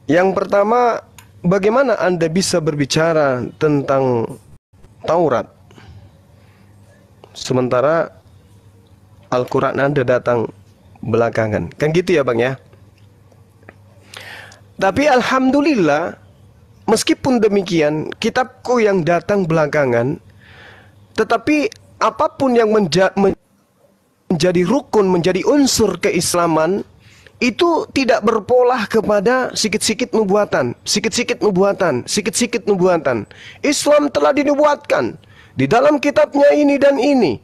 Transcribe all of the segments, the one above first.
Yang pertama, bagaimana Anda bisa berbicara tentang Taurat sementara Al-Quran Anda datang belakangan? Kan gitu ya Bang ya? Tapi Alhamdulillah, meskipun demikian, kitabku yang datang belakangan, tetapi apapun yang menjadi rukun, menjadi unsur keislaman, itu tidak berpolah kepada sikit-sikit nubuatan, sikit-sikit nubuatan, sikit-sikit nubuatan. Islam telah dinubuatkan di dalam kitabnya ini dan ini.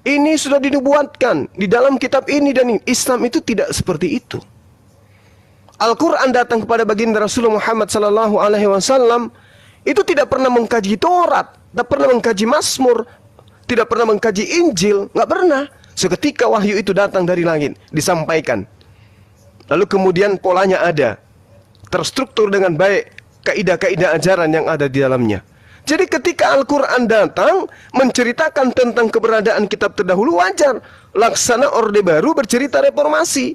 Ini sudah dinubuatkan di dalam kitab ini dan ini. Islam itu tidak seperti itu. Al-Quran datang kepada baginda Rasulullah Muhammad sallallahu alaihi wasallam itu tidak pernah mengkaji Taurat, tidak pernah mengkaji Mazmur, tidak pernah mengkaji Injil, nggak pernah. Seketika wahyu itu datang dari langit, disampaikan. Lalu kemudian polanya ada, terstruktur dengan baik, kaidah-kaidah ajaran yang ada di dalamnya. Jadi ketika Al-Quran datang menceritakan tentang keberadaan kitab terdahulu, wajar. Laksana Orde Baru bercerita reformasi,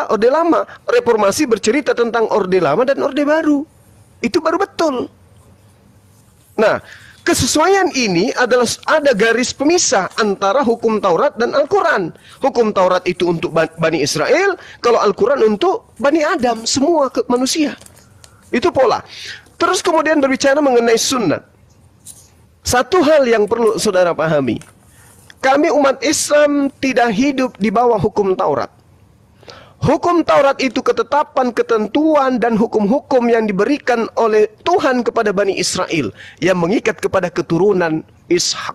Orde Lama. Reformasi bercerita tentang Orde Lama dan Orde Baru. Itu baru betul. Nah, kesesuaian ini adalah ada garis pemisah antara hukum Taurat dan Al-Quran. Hukum Taurat itu untuk Bani Israel, kalau Al-Quran untuk Bani Adam, semua manusia. Itu pola. Terus kemudian berbicara mengenai sunnah. Satu hal yang perlu saudara pahami. Kami umat Islam tidak hidup di bawah hukum Taurat. Hukum Taurat itu ketetapan, ketentuan, dan hukum-hukum yang diberikan oleh Tuhan kepada Bani Israel yang mengikat kepada keturunan Ishak,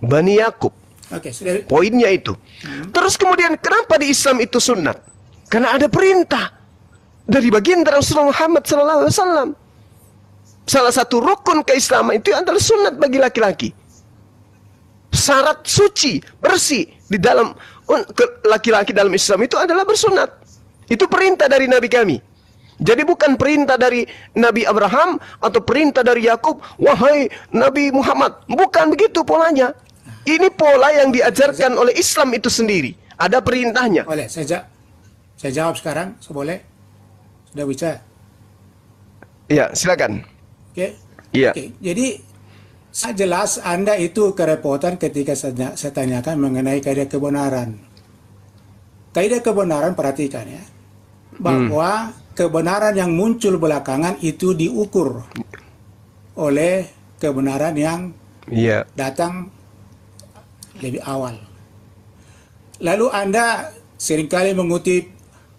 Bani Yakub. Oke, poinnya itu. Terus kemudian kenapa di Islam itu sunat? Karena ada perintah dari baginda Rasulullah Muhammad SAW. Salah satu rukun keislaman itu adalah sunat bagi laki-laki. Syarat suci, bersih di dalam laki-laki dalam Islam itu adalah bersunat. Itu perintah dari Nabi kami. Jadi bukan perintah dari Nabi Abraham atau perintah dari Yakub, wahai Nabi Muhammad. Bukan begitu polanya. Ini pola yang diajarkan oleh Islam itu sendiri. Ada perintahnya. Boleh, saya jawab sekarang, boleh? Sudah bisa? Ya, silakan. Oke. Iya. Oke. Jadi jelas Anda itu kerepotan ketika saya tanyakan mengenai kaidah kebenaran. Kaidah kebenaran, perhatikan ya, bahwa kebenaran yang muncul belakangan itu diukur oleh kebenaran yang datang lebih awal. Lalu Anda seringkali mengutip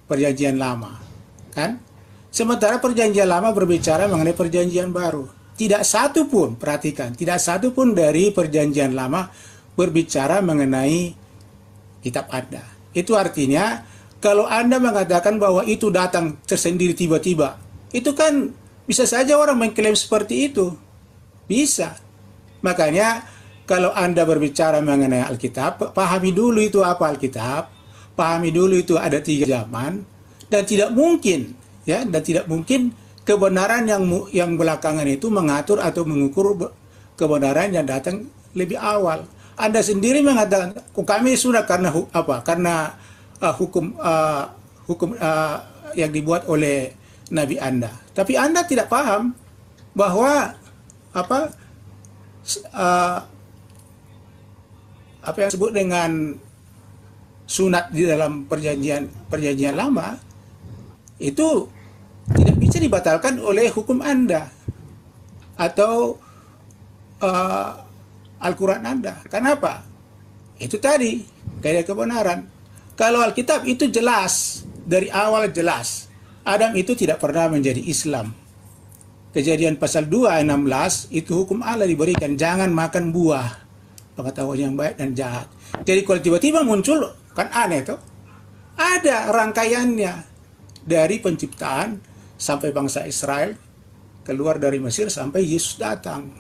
perjanjian lama, kan? Sementara perjanjian lama berbicara mengenai perjanjian baru. Tidak satu pun, perhatikan, tidak satu pun dari perjanjian lama berbicara mengenai kitab Anda. Itu artinya, kalau Anda mengatakan bahwa itu datang tersendiri tiba-tiba, itu kan bisa saja orang mengklaim seperti itu. Bisa. Makanya, kalau Anda berbicara mengenai Alkitab, pahami dulu itu apa Alkitab, pahami dulu itu ada 3 zaman, dan tidak mungkin, ya, dan tidak mungkin kebenaran yang belakangan itu mengatur atau mengukur kebenaran yang datang lebih awal. Anda sendiri mengatakan kami sudah karena apa? Karena hukum yang dibuat oleh Nabi Anda. Tapi Anda tidak paham bahwa apa yang disebut dengan sunat di dalam perjanjian lama itu tidak bisa dibatalkan oleh hukum Anda atau Al-Quran Anda. Kenapa? Itu tadi, kaidah kebenaran. Kalau Alkitab itu jelas, dari awal jelas, Adam itu tidak pernah menjadi Islam. Kejadian pasal 2 ayat 16, itu hukum Allah diberikan, jangan makan buah pengetahuan yang baik dan jahat. Jadi kalau tiba-tiba muncul, kan aneh tuh. Ada rangkaiannya dari penciptaan sampai bangsa Israel keluar dari Mesir sampai Yesus datang.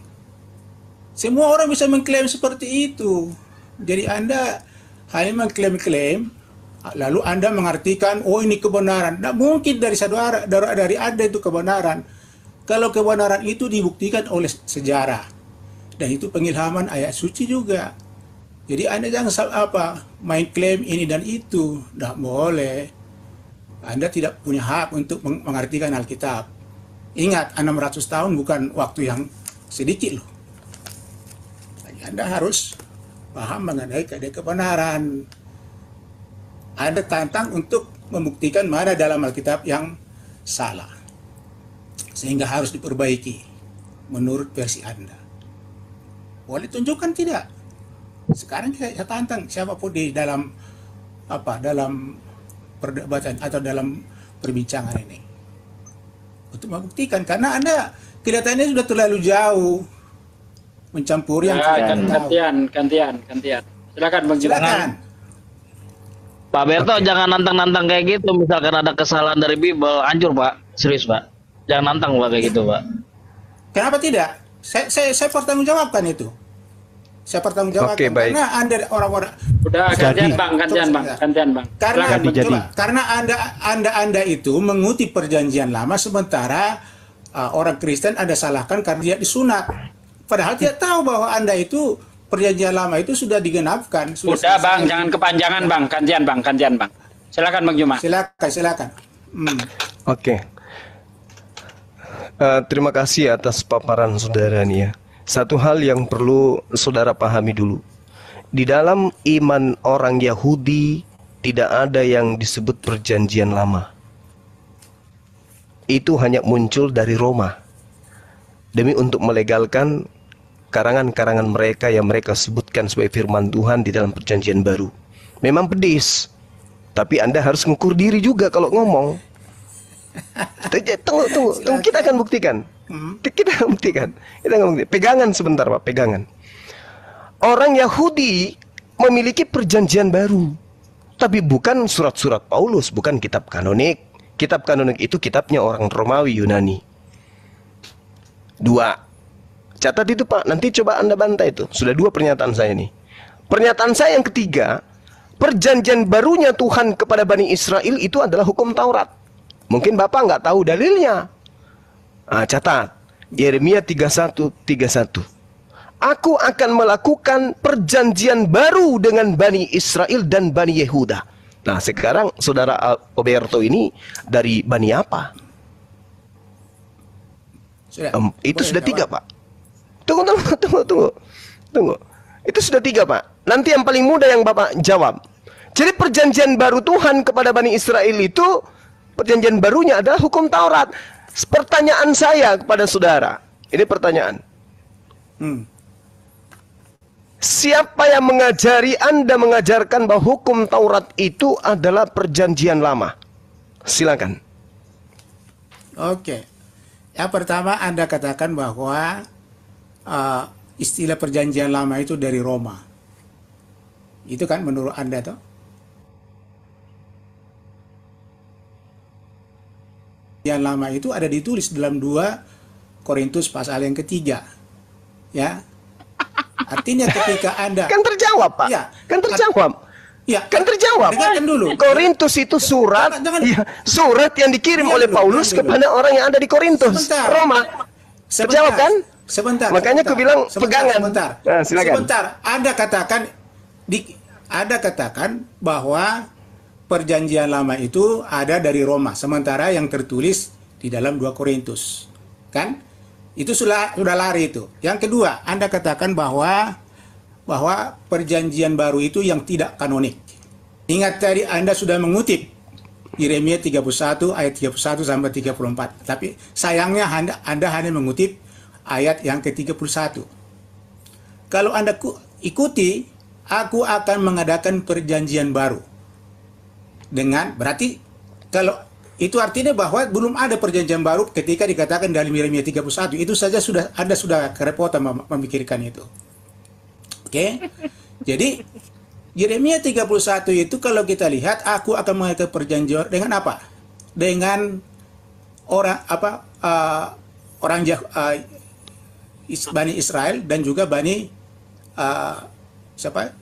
Semua orang bisa mengklaim seperti itu. Jadi Anda hanya mengklaim-klaim, lalu Anda mengartikan, oh ini kebenaran. Tidak mungkin dari Anda itu kebenaran. Kalau kebenaran itu dibuktikan oleh sejarah. Dan itu pengilhaman ayat suci juga. Jadi Anda jangan main klaim ini dan itu. Tidak boleh. Anda tidak punya hak untuk mengartikan Alkitab. Ingat, 600 tahun bukan waktu yang sedikit loh. Jadi Anda harus paham mengenai kebenaran. Anda tantang untuk membuktikan mana dalam Alkitab yang salah. Sehingga harus diperbaiki menurut versi Anda. Boleh tunjukkan tidak? Sekarang saya tantang siapapun di dalam dalam perdebatan atau dalam perbincangan ini untuk membuktikan, karena Anda kelihatannya sudah terlalu jauh mencampuri yang Ya, tidak tahu. gantian. Silakan Bang Juma. Silakan. Pak Berto jangan nantang-nantang kayak gitu. Misalkan ada kesalahan dari Bible, hancur Pak. Serius Pak. Jangan nantang Pak kayak gitu Pak. Kenapa tidak? Saya pertanggungjawabkan itu. Saya pertanggungjawabkan. Oke, baik. Karena Anda orang-orang Udah gantian Bang. karena Silakan. karena Anda itu mengutip perjanjian lama, sementara orang Kristen Anda salahkan karena dia disunat. Padahal dia tahu bahwa Anda itu perjanjian lama itu sudah digenapkan. Udah selesai. Bang, jangan kepanjangan Bang. Gantian Bang. Silakan Bang Juma. Silakan. Oke. Terima kasih atas paparan saudara nih ya. Satu hal yang perlu saudara pahami dulu. Di dalam iman orang Yahudi tidak ada yang disebut perjanjian lama. Itu hanya muncul dari Roma. Demi untuk melegalkan karangan-karangan mereka yang mereka sebutkan sebagai firman Tuhan di dalam perjanjian baru. Memang pedis. Tapi Anda harus ngukur diri juga kalau ngomong. Tunggu. Kita akan buktikan. Kita akan buktikan. Pegangan sebentar Pak, pegangan. Orang Yahudi memiliki perjanjian baru. Tapi bukan surat-surat Paulus, bukan kitab kanonik. Kitab kanonik itu kitabnya orang Romawi Yunani. 2. Catat itu Pak, nanti coba Anda bantah itu. Sudah 2 pernyataan saya nih. Pernyataan saya yang ketiga, perjanjian barunya Tuhan kepada Bani Israel itu adalah hukum Taurat. Mungkin Bapak nggak tahu dalilnya. Catat. Yeremia 31:31. Aku akan melakukan perjanjian baru dengan Bani Israel dan Bani Yehuda. Nah sekarang saudara Alberto ini dari Bani apa? Itu sudah 3 Pak. Tunggu. Itu sudah 3 Pak. Nanti yang paling mudah yang Bapak jawab. Jadi perjanjian baru Tuhan kepada Bani Israel itu, perjanjian barunya adalah hukum Taurat. Pertanyaan saya kepada saudara, ini pertanyaan. Siapa yang mengajari Anda mengajarkan bahwa hukum Taurat itu adalah perjanjian lama? Silakan. Oke. Yang pertama Anda katakan bahwa istilah perjanjian lama itu dari Roma. Itu kan menurut Anda toh? Yang lama itu ada ditulis dalam 2 Korintus pasal yang ketiga. Ya. Artinya ketika Anda Kan terjawab Pak. Ya. Kan terjawab. Ya, Kan terjawab. dengarkan dulu. Korintus itu surat, Jangan. ya, surat yang dikirim Jangan oleh dulu, Paulus jangan dulu. kepada orang yang ada di Korintus, Sebentar. Roma. Terjawab kan? Sebentar. Makanya aku bilang pegangan. Sebentar. Nah, silakan. Sebentar. Anda katakan bahwa perjanjian lama itu ada dari Roma, sementara yang tertulis di dalam 2 Korintus. Kan? Itu sudah lari itu. Yang kedua, Anda katakan bahwa perjanjian baru itu yang tidak kanonik. Ingat tadi Anda sudah mengutip Yeremia 31 ayat 31 sampai 34. Tapi sayangnya Anda hanya mengutip ayat yang ke-31. Kalau Anda ikuti, aku akan mengadakan perjanjian baru. Berarti kalau itu artinya bahwa belum ada perjanjian baru ketika dikatakan dalam Yeremia 31. Itu saja Anda sudah kerepotan memikirkan itu. Oke. Jadi Yeremia 31 itu kalau kita lihat, aku akan mengadakan perjanjian dengan apa? Dengan Bani Israel dan juga Bani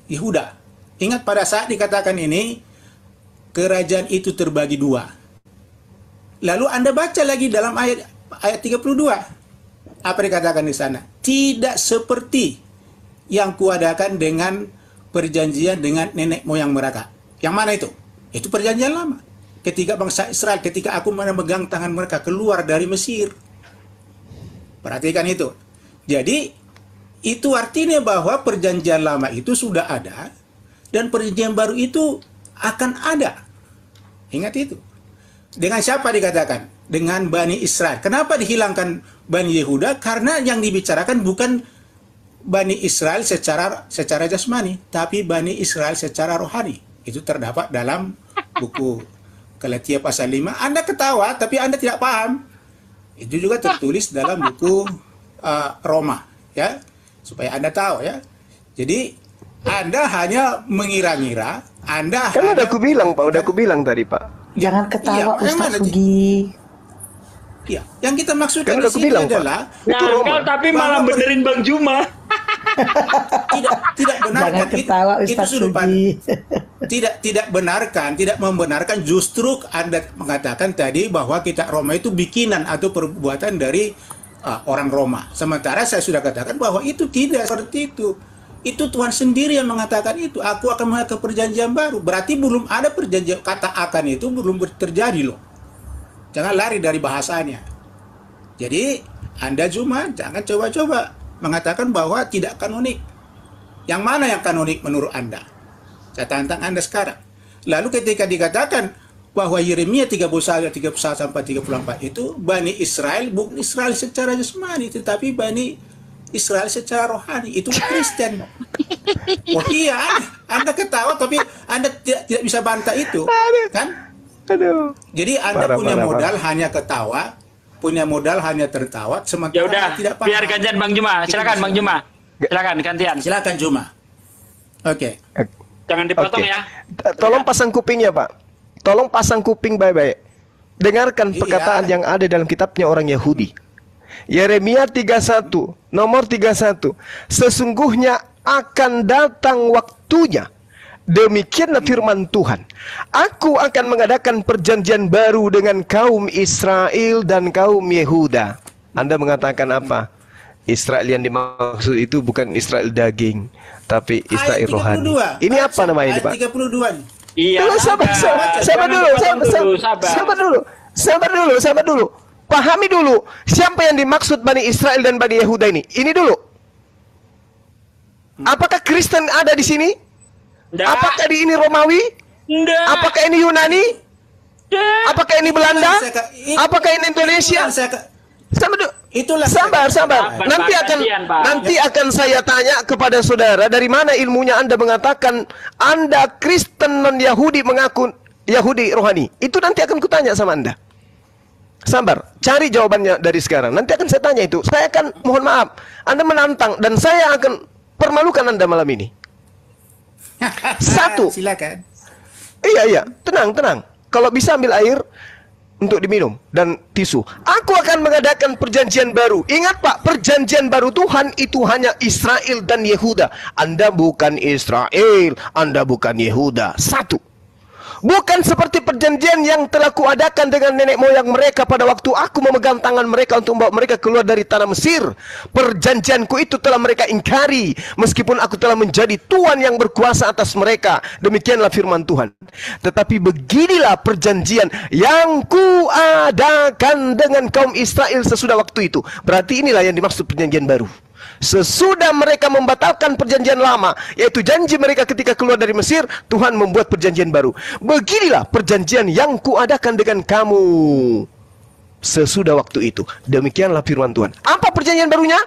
Yehuda. Ingat pada saat dikatakan ini, kerajaan itu terbagi 2. Lalu Anda baca lagi dalam ayat 32. Apa dikatakan di sana? Tidak seperti yang kuadakan dengan perjanjian dengan nenek moyang mereka. Yang mana itu? Itu perjanjian lama. ketika bangsa Israel, ketika aku memegang tangan mereka keluar dari Mesir. Perhatikan itu. Jadi, itu artinya bahwa perjanjian lama itu sudah ada, dan perjanjian baru itu akan ada. Ingat itu. Dengan siapa dikatakan? Dengan Bani Israel. Kenapa dihilangkan Bani Yehuda? Karena yang dibicarakan bukan Bani Israel secara jasmani, tapi Bani Israel secara rohani. Itu terdapat dalam buku Galatia pasal 5. Anda ketawa, tapi Anda tidak paham. Itu juga tertulis dalam buku Roma, ya, supaya Anda tahu, ya. Jadi Anda hanya mengira-ngira, Anda Kan hanya, udah aku bilang Pak, udah aku bilang tadi Pak. Jangan ketawa Iya, Ustaz mana, Ci? Sugi. ya, yang kita maksudkan Kan di udah aku sini bilang, Pak. adalah Itu Roma. tapi malah benerin Bang Juma. tidak benar. Jangan ketawa Ustaz sudut Sugi. tidak membenarkan, justru Anda mengatakan tadi bahwa kitab Roma itu bikinan atau perbuatan dari orang Roma. Sementara saya sudah katakan bahwa itu tidak seperti itu. Itu Tuhan sendiri yang mengatakan itu. Aku akan mengadakan perjanjian baru. Berarti belum ada perjanjian, kata akan itu belum terjadi loh. Jangan lari dari bahasanya. Jadi Anda cuma jangan coba-coba mengatakan bahwa tidak kanonik. Yang mana yang kanonik menurut Anda? Saya tantang Anda sekarang. Lalu ketika dikatakan bahwa Yeremia 31 sampai 34 itu Bani Israel, bukan Israel secara jasmani, tetapi Bani Israel secara rohani. Itu Kristen. Oh iya, Anda ketawa tapi Anda tidak bisa bantah itu, kan? Aduh. Jadi Anda Parah, punya parah, modal hanya ketawa, punya modal hanya tertawa, sementara Ya udah, Anda tidak paham. biar gantian Bang Juma. Silakan Bang Juma. Silakan gantian. Silakan Juma. Oke. Jangan dipotong Oke. ya. Tolong pasang kupingnya Pak. Tolong pasang kuping baik-baik. Dengarkan Iya. perkataan yang ada dalam kitabnya orang Yahudi. Yeremia 31, nomor 31. Sesungguhnya akan datang waktunya. Demikianlah firman Tuhan. Aku akan mengadakan perjanjian baru dengan kaum Israel dan kaum Yehuda. Anda mengatakan apa? Israel yang dimaksud itu bukan Israel daging, tapi Israel Ayat rohani. 32. Ini apa nama ini, Ayat Pak? 32 nih. Iya. Tunggu, sabar Jangan dulu, dipotong dulu, sabar. sabar dulu. Pahami dulu, siapa yang dimaksud Bani Israel dan Bani Yehuda ini? Ini dulu. Apakah Kristen ada di sini? Nggak. Apakah di ini Romawi? Nggak. Apakah ini Yunani? Nggak. Apakah ini Belanda? Apakah ini Indonesia? Sabar dulu. Itulah Sabar. Sabar, Nanti Pak. akan Gantian, Pak. nanti akan saya tanya kepada saudara dari mana ilmunya Anda mengatakan Anda Kristen non Yahudi mengaku Yahudi rohani. Itu nanti akan kutanya sama Anda. Sabar, cari jawabannya dari sekarang. Nanti akan saya tanya itu. Saya akan mohon maaf, Anda menantang dan saya akan permalukan Anda malam ini. Satu. Silakan. Iya, tenang. Kalau bisa ambil air untuk diminum dan tisu. Aku akan mengadakan perjanjian baru. Ingat Pak, perjanjian baru Tuhan itu hanya Israel dan Yehuda. Anda bukan Israel, Anda bukan Yehuda. Satu. Bukan seperti perjanjian yang telah kuadakan dengan nenek moyang mereka pada waktu aku memegang tangan mereka untuk membawa mereka keluar dari tanah Mesir. Perjanjianku itu telah mereka ingkari, meskipun aku telah menjadi Tuhan yang berkuasa atas mereka. Demikianlah firman Tuhan. Tetapi beginilah perjanjian yang kuadakan dengan kaum Israel sesudah waktu itu. Berarti inilah yang dimaksud perjanjian baru. Sesudah mereka membatalkan perjanjian lama, yaitu janji mereka ketika keluar dari Mesir, Tuhan membuat perjanjian baru. Beginilah perjanjian yang kuadakan dengan kamu sesudah waktu itu. Demikianlah firman Tuhan. Apa perjanjian barunya?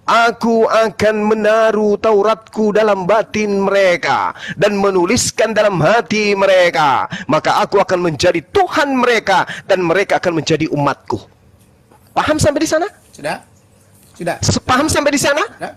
Aku akan menaruh Tauratku dalam batin mereka dan menuliskan dalam hati mereka. Maka aku akan menjadi Tuhan mereka dan mereka akan menjadi umatku. Paham sampai di sana? Sudah? Paham sampai di sana? Sudah?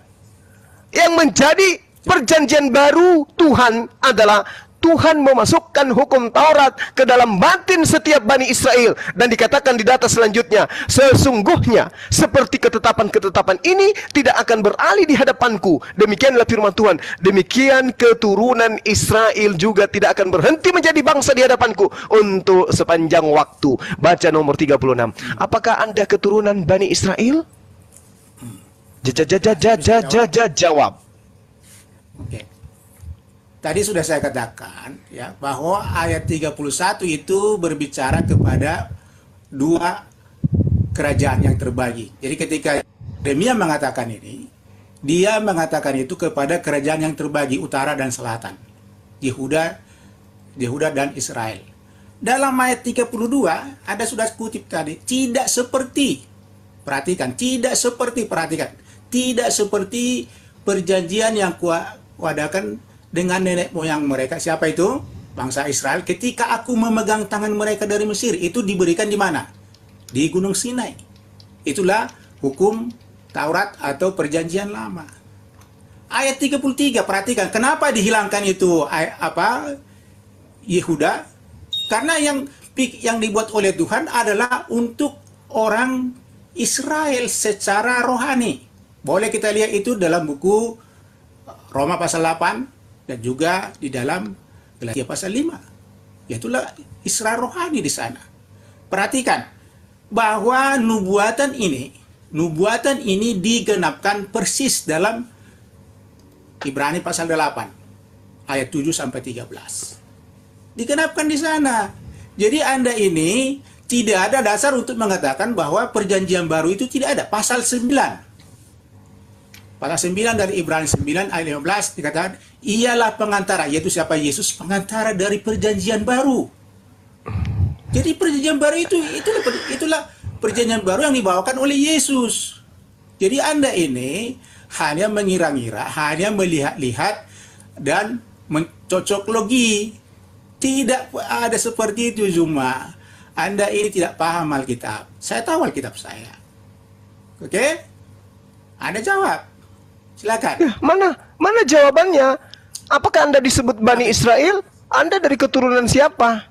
Yang menjadi perjanjian baru Tuhan adalah Tuhan memasukkan hukum Taurat ke dalam batin setiap Bani Israel. Dan dikatakan di data selanjutnya, sesungguhnya seperti ketetapan-ketetapan ini tidak akan beralih di hadapanku. Demikianlah firman Tuhan. Demikian keturunan Israel juga tidak akan berhenti menjadi bangsa di hadapanku untuk sepanjang waktu. Baca nomor 36. Apakah Anda keturunan Bani Israel? Jawab. Oke. tadi sudah saya katakan ya bahwa ayat 31 itu berbicara kepada dua kerajaan yang terbagi. Jadi ketika Yeremia mengatakan ini, dia mengatakan itu kepada kerajaan yang terbagi utara dan selatan. Yehuda dan Israel. Dalam ayat 32 ada sudah kutip tadi, tidak seperti perjanjian yang kuadakan dengan nenek moyang mereka. Siapa itu? Bangsa Israel. Ketika aku memegang tangan mereka dari Mesir, itu diberikan di mana? Di Gunung Sinai. Itulah hukum Taurat atau perjanjian lama. Ayat 33, perhatikan. Kenapa dihilangkan itu Yehuda? Karena yang dibuat oleh Tuhan adalah untuk orang Israel secara rohani. Boleh kita lihat itu dalam buku Roma pasal 8 dan juga di dalam Galatia pasal 5. Yaitulah Israel rohani di sana. Perhatikan bahwa nubuatan ini digenapkan persis dalam Ibrani pasal 8 ayat 7 sampai 13. Digenapkan di sana. Jadi Anda ini tidak ada dasar untuk mengatakan bahwa perjanjian baru itu tidak ada. Pasal 9 dari Ibrani 9 ayat 15 dikatakan, ialah pengantara, yaitu siapa? Yesus, pengantara dari perjanjian baru. Jadi perjanjian baru itulah perjanjian baru yang dibawakan oleh Yesus. Jadi Anda ini hanya mengira-ngira, hanya melihat-lihat dan mencocok logi. Tidak ada seperti itu, Zuma. Anda ini tidak paham Alkitab. Saya tahu Alkitab saya. Oke? Anda jawab. Silakan. Mana jawabannya? Apakah Anda disebut Bani Israel? Anda dari keturunan siapa?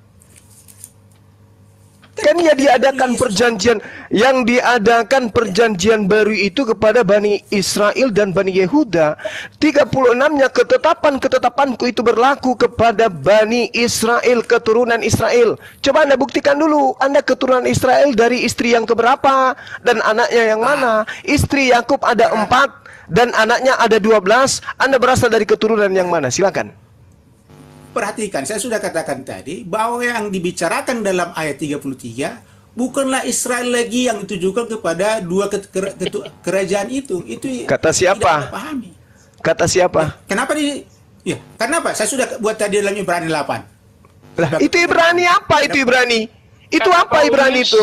Kan ya diadakan perjanjian, yang diadakan perjanjian baru itu kepada Bani Israel dan Bani Yehuda. 36-nya ketetapanku itu berlaku kepada Bani Israel, keturunan Israel. Coba Anda buktikan dulu, Anda keturunan Israel dari istri yang keberapa dan anaknya yang mana? Istri Yakub ada 4 dan anaknya ada 12. Anda berasal dari keturunan yang mana? Silakan. Perhatikan, saya sudah katakan tadi bahwa yang dibicarakan dalam ayat 33 bukanlah Israel lagi yang ditujukan kepada dua kerajaan itu. Itu kata siapa? Tidak dipahami. Kata siapa? Kenapa ya, kenapa? Saya sudah buat tadi dalam Ibrani 8. Lah, itu Ibrani apa itu Ibrani? Itu apa Ibrani itu?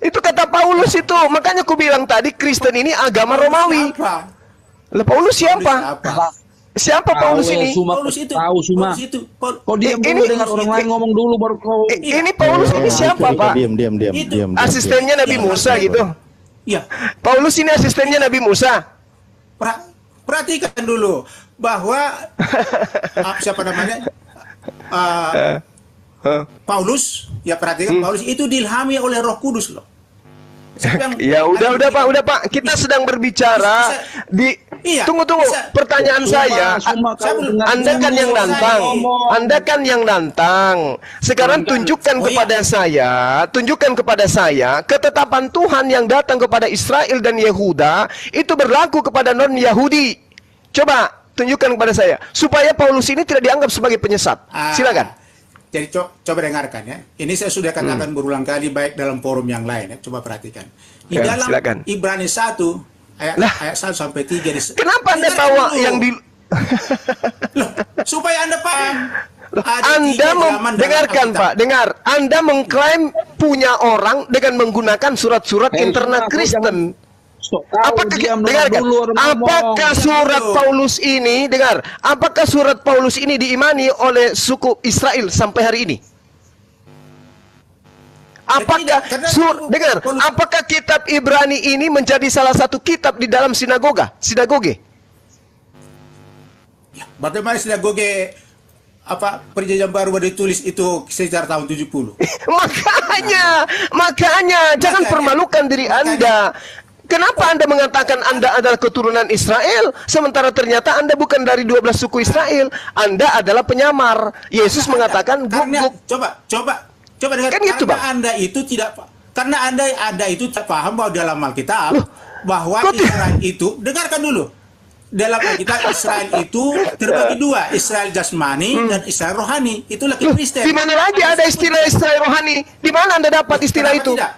Itu kata Paulus itu. Makanya aku bilang tadi Kristen ini agama Romawi. Lah Paulus siapa? Siapa Paulus ini? Paulus itu. Tahu semua. Kau diam dulu, dengar orang lain ngomong dulu baru kau. Ini Paulus ini siapa, Pak? Diam. Asistennya Nabi Musa gitu. Iya. Paulus ini asistennya Nabi Musa. Perhatikan dulu bahwa siapa namanya? Paulus, ya perhatikan Paulus itu diilhami oleh Roh Kudus loh. Ya udah Pak. Kita sedang berbicara di tunggu. Pertanyaan saya, Anda kan yang nantang. Sekarang tunjukkan kepada saya ketetapan Tuhan yang datang kepada Israel dan Yehuda itu berlaku kepada non-Yahudi. Coba tunjukkan kepada saya supaya Paulus ini tidak dianggap sebagai penyesat. Silakan. Jadi coba dengarkan ya. Ini saya sudah katakan berulang kali baik dalam forum yang lain ya. Coba perhatikan. Di dalam silakan. Ibrani 1 ayat 1 sampai 3. Kenapa Anda bawa yang di Loh, supaya Anda paham. Anda dengarkan Pak, dengar. Anda mengklaim punya orang dengan menggunakan surat-surat internet Kristen. Apakah surat Paulus ini apakah surat Paulus ini diimani oleh suku Israel sampai hari ini? Apakah kitab Ibrani ini menjadi salah satu kitab di dalam sinagoge? Ya, bagaimana sinagoge perjanjian baru ditulis itu sekitar tahun 70? makanya jangan permalukan diri Anda. Kenapa Anda mengatakan Anda adalah keturunan Israel, sementara ternyata Anda bukan dari 12 suku Israel? Anda adalah penyamar. Yesus mengatakan guguk. Coba dengar. Kan gitu, Bang. Karena Anda itu tidak paham bahwa dalam Alkitab bahwa Israel itu, dengarkan dulu. dalam Alkitab Israel itu terbagi dua, Israel jasmani dan Israel rohani. Itulah Kristen. Di mana lagi ada istilah Israel rohani? Di mana Anda dapat istilah Kenapa itu? tidak?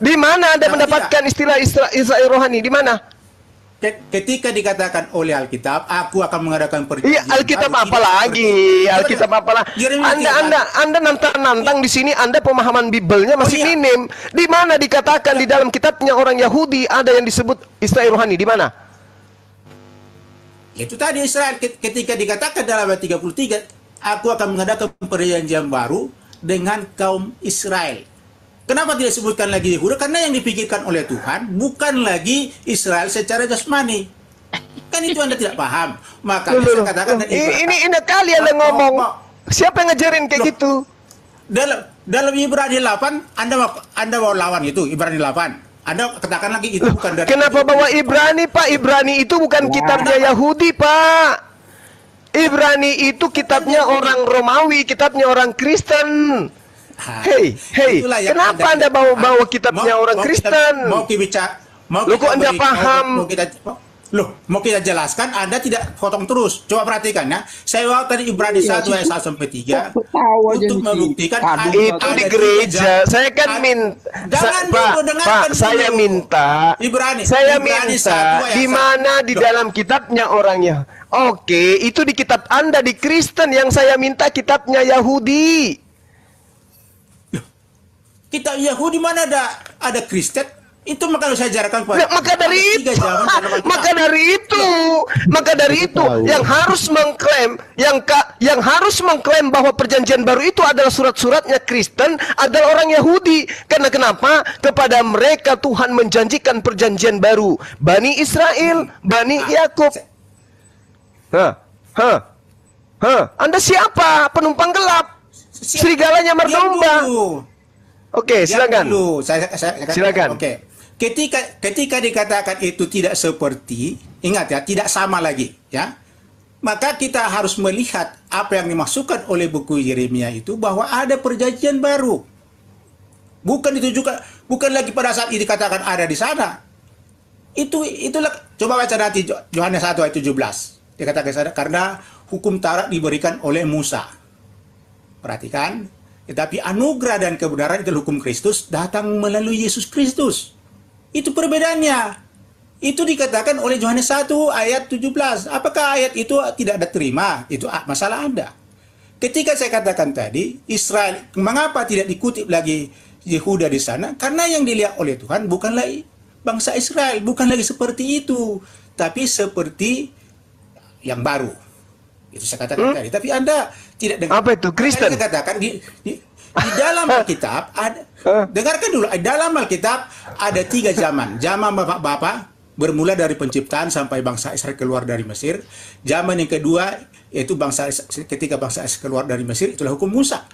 Di mana Anda Kenapa mendapatkan istilah Israel rohani? Di mana? Ketika dikatakan oleh Alkitab, aku akan mengadakan perjanjian. Iya, Alkitab baru, apa tidak lagi? seperti- Alkitab apa lagi? Yeremia Anda nantang-nantang di sini. Anda pemahaman Bibelnya masih iya. minim. Di mana dikatakan di dalam kitabnya orang Yahudi ada yang disebut Israel rohani? Di mana? Itu tadi Israel ketika dikatakan dalam ayat 33, aku akan mengadakan perjanjian baru dengan kaum Israel. Kenapa tidak disebutkan lagi Yehuda? Karena yang dipikirkan oleh Tuhan bukan lagi Israel secara jasmani. Kan itu Anda tidak paham. Makanya saya katakan dan Ini kali Anda ngomong. Siapa yang ngajarin kayak gitu? dalam Ibrani 8 Anda mau lawan itu Ibrani 8. Anda katakan lagi itu bukan dari Kenapa bawa Ibrani, Pak? Ibrani itu bukan kitabnya Yahudi, Pak. Ibrani itu kitabnya orang Romawi, kitabnya orang Kristen. Hei, Itulah yang kenapa Anda bawa kitabnya orang Kristen? Mau kita Loh, kok Anda paham? Mau kita jelaskan, Anda tidak potong terus. Coba perhatikan ya. Saya bawa tadi Ibrani 1 ayat 1 sampai 3 untuk membuktikan Itu di gereja. Saya kan minta, Pak, saya minta, di mana di dalam kitabnya orangnya. Oke, itu di kitab Anda di Kristen, yang saya minta kitabnya Yahudi. Kitab Yahudi mana ada Kristen? Itu maka saya ajarkan Nah, maka dari itu yang harus mengklaim yang harus mengklaim bahwa perjanjian baru itu adalah surat-suratnya Kristen adalah orang Yahudi. Karena kenapa? Kepada mereka Tuhan menjanjikan perjanjian baru. Bani Israel, Bani Yakub. Anda siapa? Penumpang gelap. Serigalanya berdomba. Oke, silakan. Silakan. Oke. Ketika dikatakan itu tidak seperti, ingat ya, tidak sama lagi, ya. Maka kita harus melihat apa yang dimasukkan oleh buku Yeremia itu bahwa ada perjanjian baru. Bukan lagi pada saat ini dikatakan ada di sana. Itulah coba baca nanti Yohanes 1 ayat 17. Dikatakan di sana karena hukum Taurat diberikan oleh Musa. Perhatikan, tetapi anugerah dan kebenaran itu hukum Kristus datang melalui Yesus Kristus. Itu perbedaannya. Itu dikatakan oleh Yohanes 1 ayat 17. Apakah ayat itu tidak ada terima? Itu masalah Anda. Ketika saya katakan tadi, Israel, mengapa tidak dikutip lagi Yehuda di sana? Karena yang dilihat oleh Tuhan bukanlah bangsa Israel, bukan lagi seperti itu, tapi seperti yang baru. Itu saya katakan tadi. Tapi Anda tidak dengar. Apa itu? Kristen? Saya katakan di dalam Alkitab ada, dengarkan dulu, di dalam Alkitab ada 3 zaman. Zaman bapak-bapak bermula dari penciptaan sampai bangsa Israel keluar dari Mesir. Zaman yang kedua yaitu ketika bangsa Israel keluar dari Mesir, itulah hukum Musa.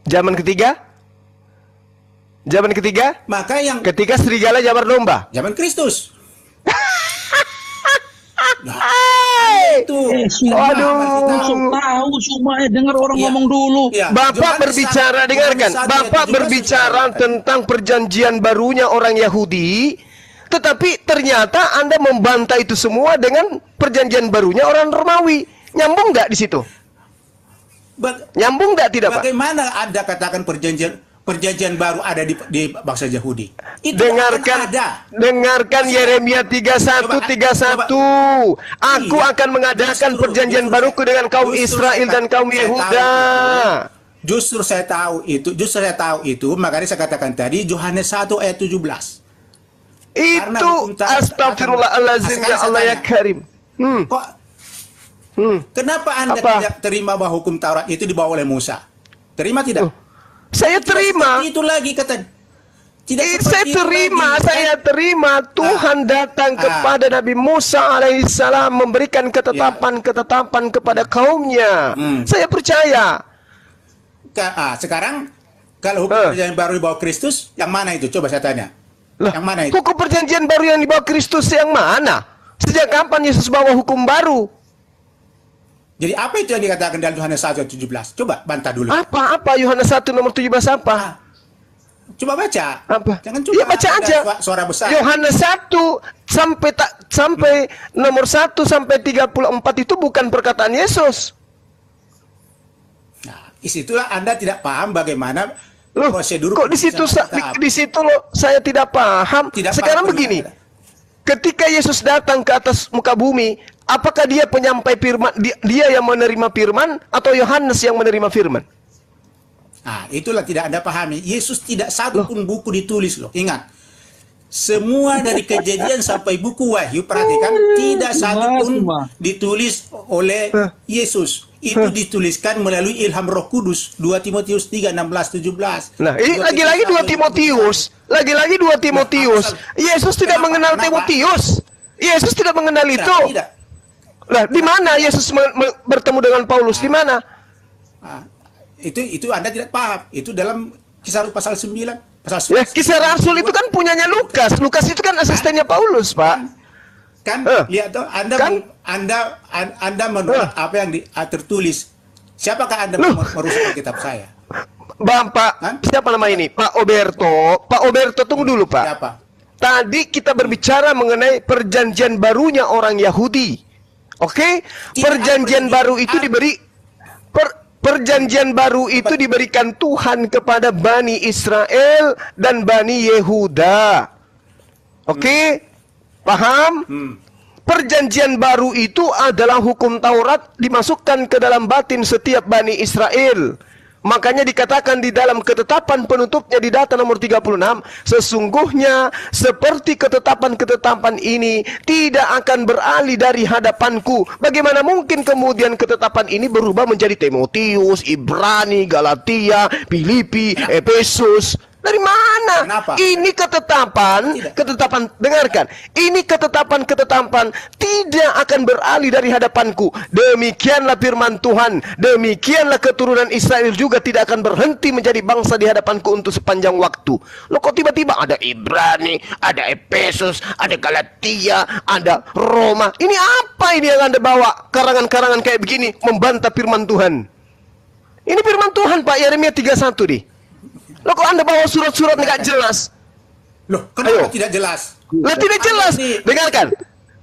Zaman ketiga? Zaman ketiga? Maka yang Ketika serigala jabar domba. zaman Kristus. Nah, itu. Tahu semua dengar orang Iya. ngomong dulu. Ya, Bapak Yohanes berbicara, 1, dengarkan. Yohanes 1 ayat Bapak 17 berbicara tentang perjanjian barunya orang Yahudi, tetapi ternyata Anda membantah itu semua dengan perjanjian barunya orang Romawi. Nyambung nggak di situ? Nyambung nggak tidak, Pak? Bagaimana Anda katakan perjanjian baru ada di bangsa Yahudi? Itu akan ada. Dengarkan Yeremia 31:31. Aku akan mengadakan perjanjian baruku dengan kaum Israel dan kaum Yehuda. Justru saya tahu itu, makanya saya katakan tadi Yohanes 1 ayat 17. Itu astagfirullahaladzim, ya Allah ya Karim. Kok kenapa Anda tidak terima bahwa hukum Taurat itu dibawa oleh Musa? Terima tidak? Saya terima. Itu lagi kata. Saya terima. Tuhan datang kepada Nabi Musa alaihissalam memberikan ketetapan kepada kaumnya. Saya percaya. Sekarang kalau hukum perjanjian baru dibawa Kristus, yang mana itu? Coba saya tanya. Yang mana itu? Hukum perjanjian baru yang dibawa Kristus yang mana? Sejak kapan Yesus bawa hukum baru? Jadi apa itu yang dikatakan dalam Yohanes 1 ayat 17? Coba bantah dulu. Apa Yohanes 1 nomor 17 apa? Coba baca. Apa? Jangan coba Iya, baca ada aja. suara besar. Yohanes 1 sampai nomor 1 sampai 34 itu bukan perkataan Yesus. Nah, disitulah Anda tidak paham bagaimana Loh, prosedur kok di situ di situ loh saya tidak paham. Tidak Sekarang paham, begini. benar. Ketika Yesus datang ke atas muka bumi, apakah dia penyampai firman, dia yang menerima firman atau Yohanes yang menerima firman? Nah, itulah tidak Anda pahami. Yesus tidak satu pun buku ditulis loh. Ingat. Semua dari Kejadian sampai buku Wahyu, perhatikan, tidak satu pun ditulis oleh Yesus. Itu dituliskan melalui ilham Roh Kudus. 2 Timotius 3, 16, 17. Nah, ini lagi-lagi 2 Timotius. Lagi-lagi 2 Timotius. Yesus tidak mengenal Timotius. Yesus tidak mengenal itu. Tidak. Lah, di mana Yesus bertemu dengan Paulus? Di mana? Nah, itu Anda tidak paham. Itu dalam Kisah pasal 9, pasal 11. Ya, Kisah Rasul itu kan punyanya Lukas. Lukas itu kan asistennya Paulus, Pak. Kan lihat tuh, Anda menolak apa yang tertulis. Siapakah Anda merusak kitab saya? Bapak, siapa nama ini? Pak Oberto. Pak Oberto, tunggu dulu, Pak. Siapa? Tadi kita berbicara mengenai perjanjian barunya orang Yahudi. Oke? Perjanjian baru itu Perjanjian baru itu diberikan Tuhan kepada Bani Israel dan Bani Yehuda. Oke? Paham? Perjanjian baru itu adalah hukum Taurat dimasukkan ke dalam batin setiap Bani Israel. Makanya dikatakan di dalam ketetapan penutupnya di Data nomor 36, sesungguhnya seperti ketetapan-ketetapan ini tidak akan beralih dari hadapanku. Bagaimana mungkin kemudian ketetapan ini berubah menjadi Timotius, Ibrani, Galatia, Filipi, Efesus? Dari mana? Kenapa? Ini ketetapan, dengarkan. Ini ketetapan tidak akan beralih dari hadapanku. Demikianlah firman Tuhan. Demikianlah keturunan Israel juga tidak akan berhenti menjadi bangsa di hadapanku untuk sepanjang waktu. Loh, kok tiba-tiba ada Ibrani, ada Efesus, ada Galatia, ada Roma. Ini apa ini yang Anda bawa? Karangan-karangan kayak begini membantah firman Tuhan. Ini firman Tuhan, Pak. Yeremia 31 nih. Loh, kok Anda bawa surat-surat nggak jelas? Loh, kenapa Ayo. tidak jelas? Lah, tidak jelas. Dengarkan.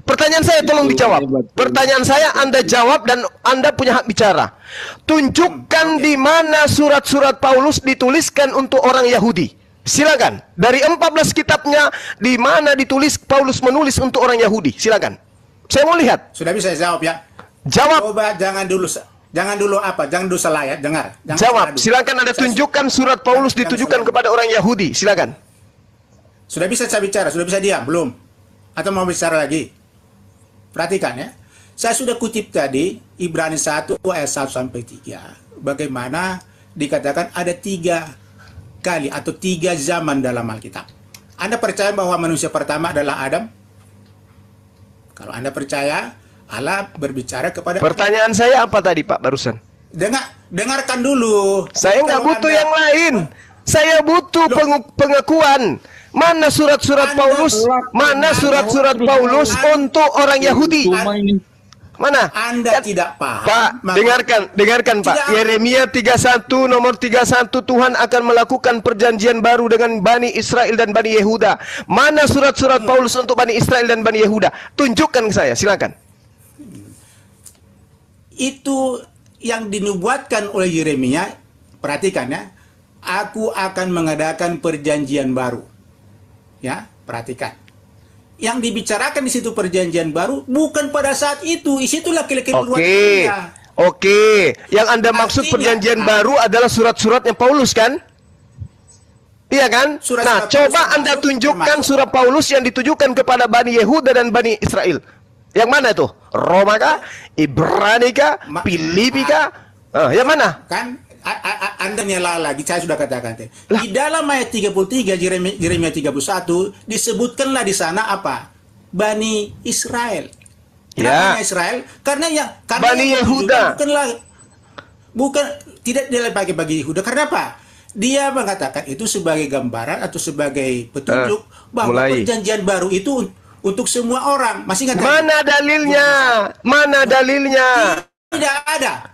Pertanyaan saya tolong dijawab. Pertanyaan saya Anda jawab dan Anda punya hak bicara. Tunjukkan di mana surat-surat Paulus dituliskan untuk orang Yahudi. Silakan. Dari 14 kitabnya di mana ditulis Paulus menulis untuk orang Yahudi. Silakan. Saya mau lihat. Sudah bisa jawab ya? Jawab. Coba jangan dulu apa? Jangan dulu salah ya, dengar. Jangan Jawab. salah dulu. Silakan Anda tunjukkan surat Paulus ditujukan kepada orang Yahudi. Silakan. Sudah bisa saya bicara? Sudah bisa diam? Belum? Atau mau bicara lagi? Perhatikan ya. Saya sudah kutip tadi Ibrani 1 ayat 1 sampai 3. Bagaimana dikatakan ada 3 kali atau 3 zaman dalam Alkitab. Anda percaya bahwa manusia pertama adalah Adam? Kalau Anda percaya, Allah berbicara kepada... Pertanyaan saya apa tadi, Pak, barusan? Dengarkan dulu. Saya nggak butuh yang lain. Saya butuh pengakuan. Mana surat-surat Paulus? Mana surat-surat Paulus untuk orang Yahudi? Mana? Anda tidak paham. Pak, dengarkan Pak. Yeremia 31 nomor 31, Tuhan akan melakukan perjanjian baru dengan Bani Israel dan Bani Yehuda. Mana surat-surat Paulus untuk Bani Israel dan Bani Yehuda? Tunjukkan ke saya, silakan. Itu yang dinubuatkan oleh Yeremia. Perhatikan ya. Aku akan mengadakan perjanjian baru. Ya, perhatikan. Yang dibicarakan di situ perjanjian baru bukan pada saat itu. Disitulah keluar. Oke. Yang Anda maksud perjanjian baru adalah surat-suratnya Paulus kan? Iya kan? Nah, coba Anda tunjukkan surat Paulus yang ditujukan kepada Bani Yehuda dan Bani Israel. Yang mana itu? Roma kah? Ibrani kah? Filipi kah? Yang mana? Kan Anda nyala lagi, saya sudah katakan. Di dalam ayat 33 Yeremia 31 disebutkanlah di sana apa? Bani Israel. Kenapa Bani Israel? Karena Bani Yehuda. Tidak dipakai bagi Yehuda. Karena apa? Dia mengatakan itu sebagai gambaran atau sebagai petunjuk bahwa perjanjian baru itu untuk semua orang. Masih ingat? Mana dalilnya? Mana dalilnya? Tidak ada.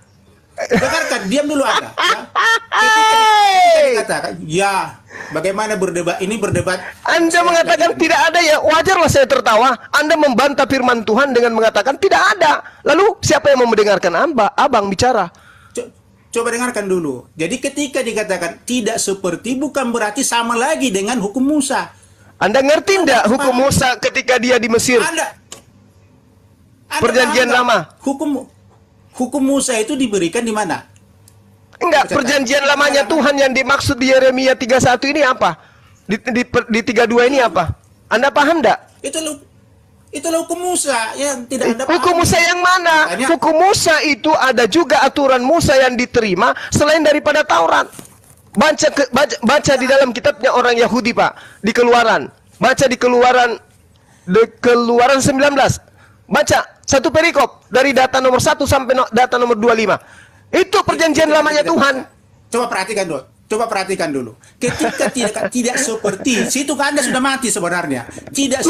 Dengarkan, diam dulu Anda. Ya. Ketika dikatakan, ya, bagaimana berdebat ini berdebat. Anda mengatakan tidak ada ya, wajarlah saya tertawa. Anda membantah firman Tuhan dengan mengatakan tidak ada. Lalu siapa yang mau mendengarkan abang bicara? Coba dengarkan dulu. Jadi ketika dikatakan tidak seperti bukan berarti sama lagi dengan hukum Musa. Anda ngerti tidak hukum Musa ketika dia di Mesir? Anda Perjanjian paham nggak? lama. Hukum Musa itu diberikan di mana? Enggak, perjanjian lamanya Tuhan yang dimaksud di Yeremia 31 ini apa? Di 32 ini apa? Anda paham enggak? Itulah hukum Musa yang tidak Anda paham. Hukum Musa yang mana? Makanya, Hukum Musa itu ada juga aturan Musa yang diterima selain daripada Taurat. Baca di dalam kitabnya orang Yahudi, Pak, di Keluaran. Baca di Keluaran 19. Baca satu perikop dari data nomor 1 sampai data nomor 25. Itu perjanjian lamanya Tuhan. Coba perhatikan dulu. Ketika tidak seperti situ kan Anda sudah mati sebenarnya. Tidak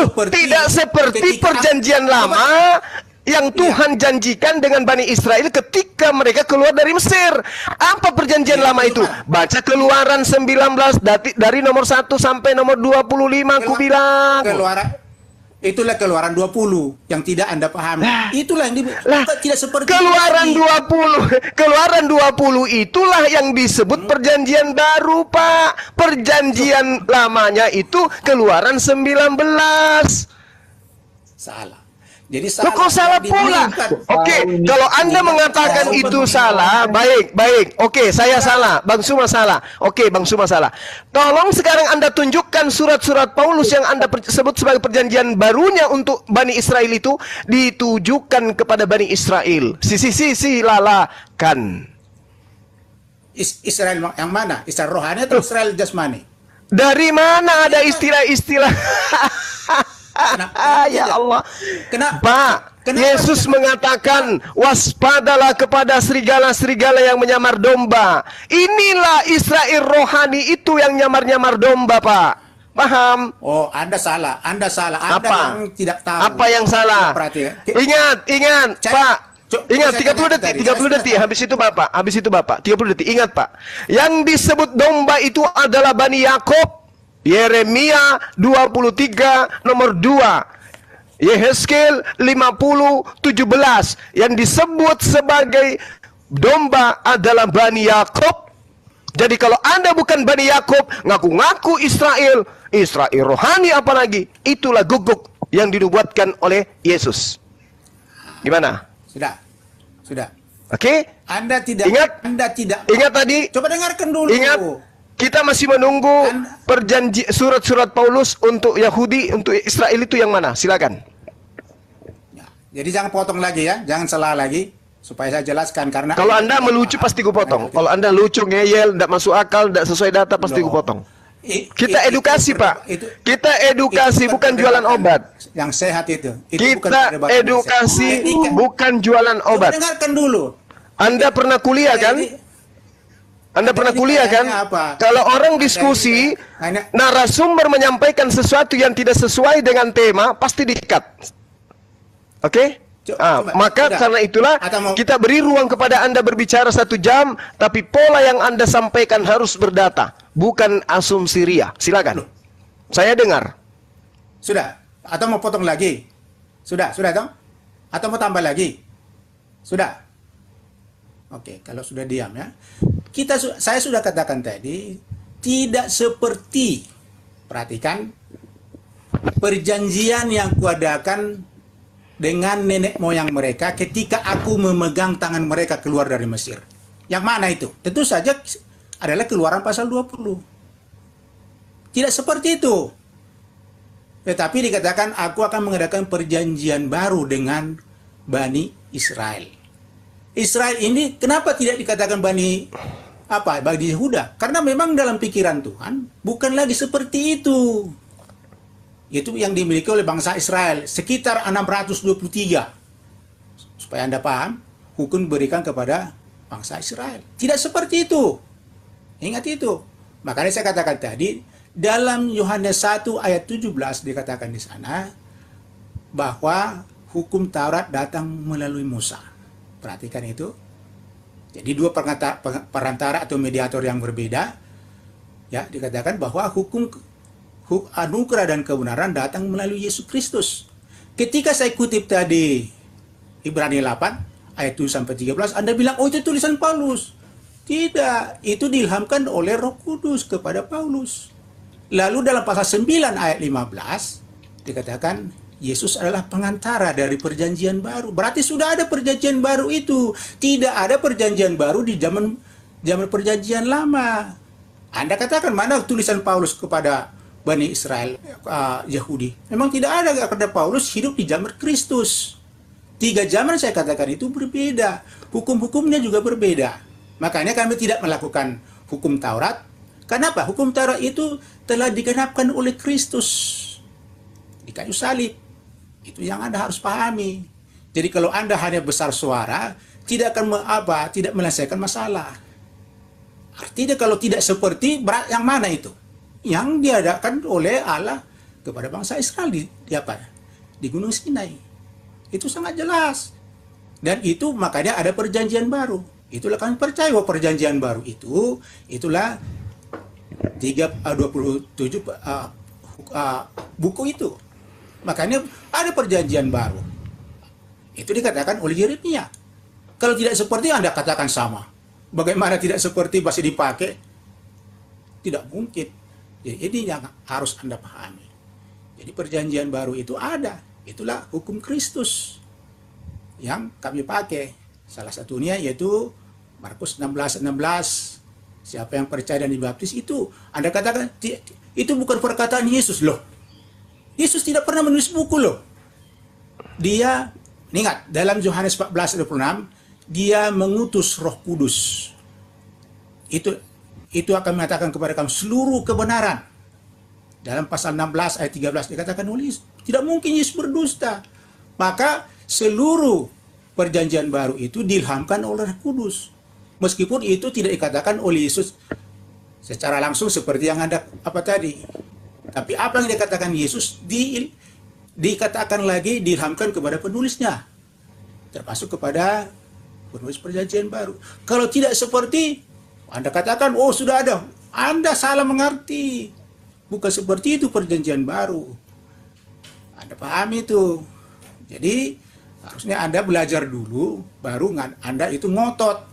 seperti perjanjian lama yang Tuhan janjikan dengan Bani Israel ketika mereka keluar dari Mesir. Apa perjanjian lama itu? Baca Keluaran 19 dari nomor 1 sampai nomor 25 aku bilang. Itulah Keluaran 20 yang tidak Anda pahami. Itulah yang tidak seperti Keluaran 20. Keluaran 20 itulah yang disebut perjanjian baru, Pak. Perjanjian lamanya itu Keluaran 19. Salah. Jadi salah. Kok salah pula? Oke, kalau Anda mengatakan itu salah, baik. Oke, saya salah. Bang Suma salah. Oke, Bang Suma salah. Tolong sekarang Anda tunjukkan surat-surat Paulus yang Anda sebut sebagai perjanjian barunya untuk Bani Israel itu ditujukan kepada Bani Israel. Silakan. Israel yang mana? Israel rohani atau Israel jasmani? Dari mana ada istilah-istilah? Ya Allah. Pak, Yesus mengatakan waspadalah kepada serigala-serigala yang menyamar domba. Inilah Israel rohani itu yang nyamar-nyamar domba, Pak. Paham? Oh, Anda salah. Anda Apa? yang tidak tahu. Apa yang salah? Ingat, Pak. Ingat 30 detik, habis itu Bapak 30 detik. Ingat, Pak. Yang disebut domba itu adalah Bani Yakob. Yeremia 23 nomor 2, Yehezkel 50:17, yang disebut sebagai domba adalah Bani Yakob. Jadi kalau Anda bukan Bani Yakob, ngaku-ngaku Israel rohani apalagi, itulah guguk yang dinubuatkan oleh Yesus. Gimana? Sudah. Oke? Anda tidak Ingat tadi? Coba dengarkan dulu. Ingat. Kita masih menunggu surat-surat Paulus untuk Yahudi, untuk Israel itu yang mana? Silakan. Ya, jadi jangan potong lagi ya, jangan salah lagi supaya saya jelaskan karena kalau Anda melucu pasti gue potong. Kalau Anda lucu ngeyel, tidak masuk akal, tidak sesuai data pasti gue potong. Kita edukasi, Pak. Kita edukasi bukan jualan obat. Yang sehat itu. Kita edukasi bukan jualan obat. Dengarkan dulu. Anda pernah kuliah kan? Anda pernah kuliah kan? Kalau orang diskusi, narasumber menyampaikan sesuatu yang tidak sesuai dengan tema, pasti di-cut. Oke? Maka karena itulah kita beri ruang kepada Anda berbicara 1 jam, tapi pola yang Anda sampaikan harus berdata, bukan asumsi ria. Silakan. Saya dengar. Sudah? Atau mau potong lagi? Sudah toh? Atau mau tambah lagi? Sudah? Oke, kalau sudah diam ya. Saya sudah katakan tadi, tidak seperti, perhatikan, perjanjian yang kuadakan dengan nenek moyang mereka ketika aku memegang tangan mereka keluar dari Mesir. Yang mana itu? Tentu saja adalah Keluaran pasal 20. Tidak seperti itu. Tetapi dikatakan aku akan mengadakan perjanjian baru dengan Bani Israel. Israel ini kenapa tidak dikatakan Bani Yehuda? Karena memang dalam pikiran Tuhan bukan lagi seperti itu. Itu yang dimiliki oleh bangsa Israel sekitar 623. Supaya Anda paham, hukum diberikan kepada bangsa Israel. Tidak seperti itu. Ingat itu. Makanya saya katakan tadi, dalam Yohanes 1 ayat 17 dikatakan di sana bahwa hukum Taurat datang melalui Musa. Perhatikan itu. Jadi dua perantara atau mediator yang berbeda. Ya, dikatakan bahwa anugerah dan kebenaran datang melalui Yesus Kristus. Ketika saya kutip tadi Ibrani 8 ayat 2 sampai 13, Anda bilang, oh itu tulisan Paulus. Tidak, itu diilhamkan oleh Roh Kudus kepada Paulus. Lalu dalam pasal 9 ayat 15 dikatakan Yesus adalah pengantara dari perjanjian baru. Berarti sudah ada perjanjian baru itu. Tidak ada perjanjian baru di zaman perjanjian lama. Anda katakan mana tulisan Paulus kepada Bani Israel Yahudi? Memang tidak ada, karena Paulus hidup di zaman Kristus. 3 zaman saya katakan itu berbeda. Hukum-hukumnya juga berbeda. Makanya kami tidak melakukan hukum Taurat. Kenapa? Hukum Taurat itu telah digenapkan oleh Kristus di kayu salib. Itu yang Anda harus pahami. Jadi kalau Anda hanya besar suara, tidak akan tidak menyelesaikan masalah. Artinya kalau tidak seperti yang mana itu? Yang diadakan oleh Allah kepada bangsa Israel di Gunung Sinai. Itu sangat jelas. Dan itu makanya ada perjanjian baru. Itulah kami percaya bahwa perjanjian baru itulah 27 buku itu. Makanya ada perjanjian baru. Itu dikatakan oleh Yeremia. Kalau tidak seperti Anda katakan sama. Bagaimana tidak seperti masih dipakai? Tidak mungkin. Jadi ini yang harus Anda pahami. Jadi perjanjian baru itu ada. Itulah hukum Kristus yang kami pakai. Salah satunya yaitu Markus 16:16. Siapa yang percaya dan dibaptis itu, Anda katakan itu bukan perkataan Yesus loh. Yesus tidak pernah menulis buku loh. Dia, ingat dalam Yohanes 14:26, dia mengutus Roh Kudus. Itu akan mengatakan kepada kamu seluruh kebenaran. Dalam pasal 16 ayat 13 dikatakan nulis, tidak mungkin Yesus berdusta. Maka seluruh perjanjian baru itu diilhamkan oleh Roh Kudus. Meskipun itu tidak dikatakan oleh Yesus secara langsung seperti yang Anda tadi. Tapi apa yang dikatakan Yesus dikatakan lagi diilhamkan kepada penulisnya. Termasuk kepada penulis perjanjian baru. Kalau tidak seperti Anda katakan, oh sudah ada. Anda salah mengerti. Bukan seperti itu perjanjian baru. Anda pahami itu. Jadi harusnya Anda belajar dulu, baru Anda itu ngotot.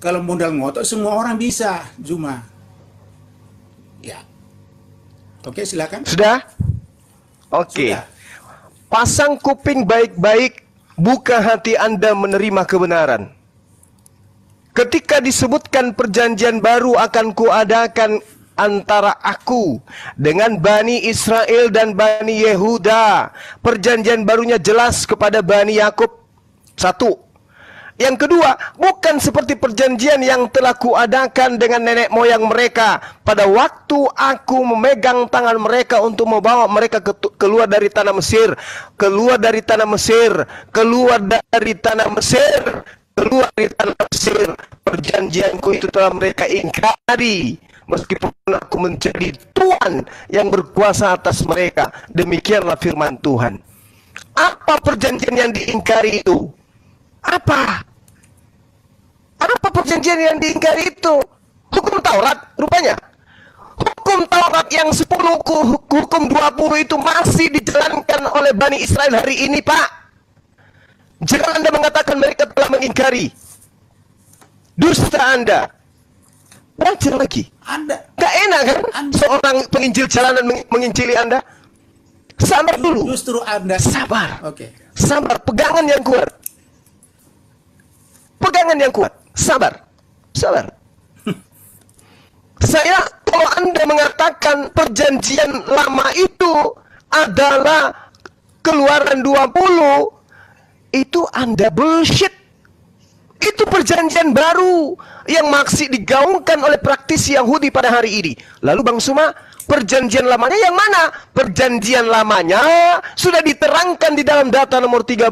Kalau modal ngotot semua orang bisa, cuma. Ya. Oke, silakan. Sudah? Oke. Sudah. Pasang kuping baik-baik, buka hati Anda menerima kebenaran. Ketika disebutkan perjanjian baru akan kuadakan antara aku dengan Bani Israel dan Bani Yehuda. Perjanjian barunya jelas kepada Bani Yakub. 1. Yang kedua, bukan seperti perjanjian yang telah kuadakan dengan nenek moyang mereka pada waktu aku memegang tangan mereka untuk membawa mereka keluar dari tanah Mesir, keluar dari tanah Mesir, keluar dari tanah Mesir, keluar dari tanah Mesir. Perjanjianku itu telah mereka ingkari. Meskipun aku menjadi Tuhan yang berkuasa atas mereka. Demikianlah firman Tuhan. Apa perjanjian yang diingkari itu? Apa? Apa perjanjian yang diingkari itu? Hukum Taurat rupanya. Hukum Taurat yang 10, hukum 20 itu masih dijalankan oleh Bani Israel hari ini, Pak. Jangan Anda mengatakan mereka telah mengingkari. Dusta Anda. Belajar lagi. Anda gak enak kan seorang penginjil jalanan menginjili Anda? Sabar dulu. justru Anda Sabar. Oke. Sabar, pegangan yang kuat. Pegangan yang kuat. Sabar. Sabar. Kalau Anda mengatakan perjanjian lama itu adalah Keluaran 20, itu Anda bullshit. Itu perjanjian baru yang masih digaungkan oleh praktisi Yahudi pada hari ini. Lalu Bang Suma, Perjanjian lamanya yang mana? Perjanjian lamanya sudah diterangkan di dalam Data nomor 32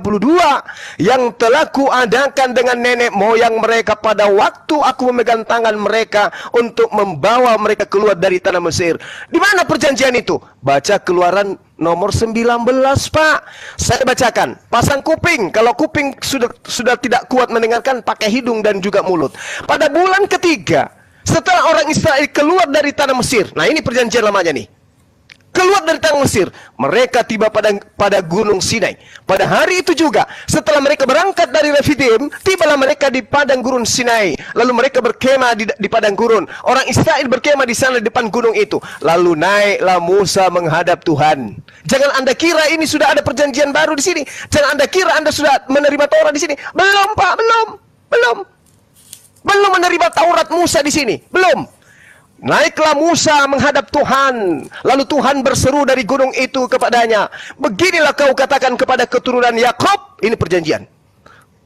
yang telah kuadakan dengan nenek moyang mereka pada waktu aku memegang tangan mereka untuk membawa mereka keluar dari tanah Mesir. Di mana perjanjian itu? Baca Keluaran nomor 19, Pak. Saya bacakan. Pasang kuping. Kalau kuping sudah tidak kuat mendengarkan, pakai hidung dan juga mulut. Pada bulan ketiga, setelah orang Israel keluar dari tanah Mesir. Nah, ini perjanjian lamanya nih. Keluar dari tanah Mesir, mereka tiba pada Gunung Sinai. Pada hari itu juga, setelah mereka berangkat dari Refidim, tibalah mereka di padang gurun Sinai. Lalu mereka berkemah di padang gurun. Orang Israel berkemah di sana di depan gunung itu. Lalu naiklah Musa menghadap Tuhan. Jangan Anda kira ini sudah ada perjanjian baru di sini. Jangan Anda kira Anda sudah menerima Taurat di sini. Belum, Pak, belum. Belum menerima Taurat Musa di sini. Belum. Naiklah Musa menghadap Tuhan. Lalu Tuhan berseru dari gunung itu kepadanya. Beginilah kau katakan kepada keturunan Yakub. Ini perjanjian.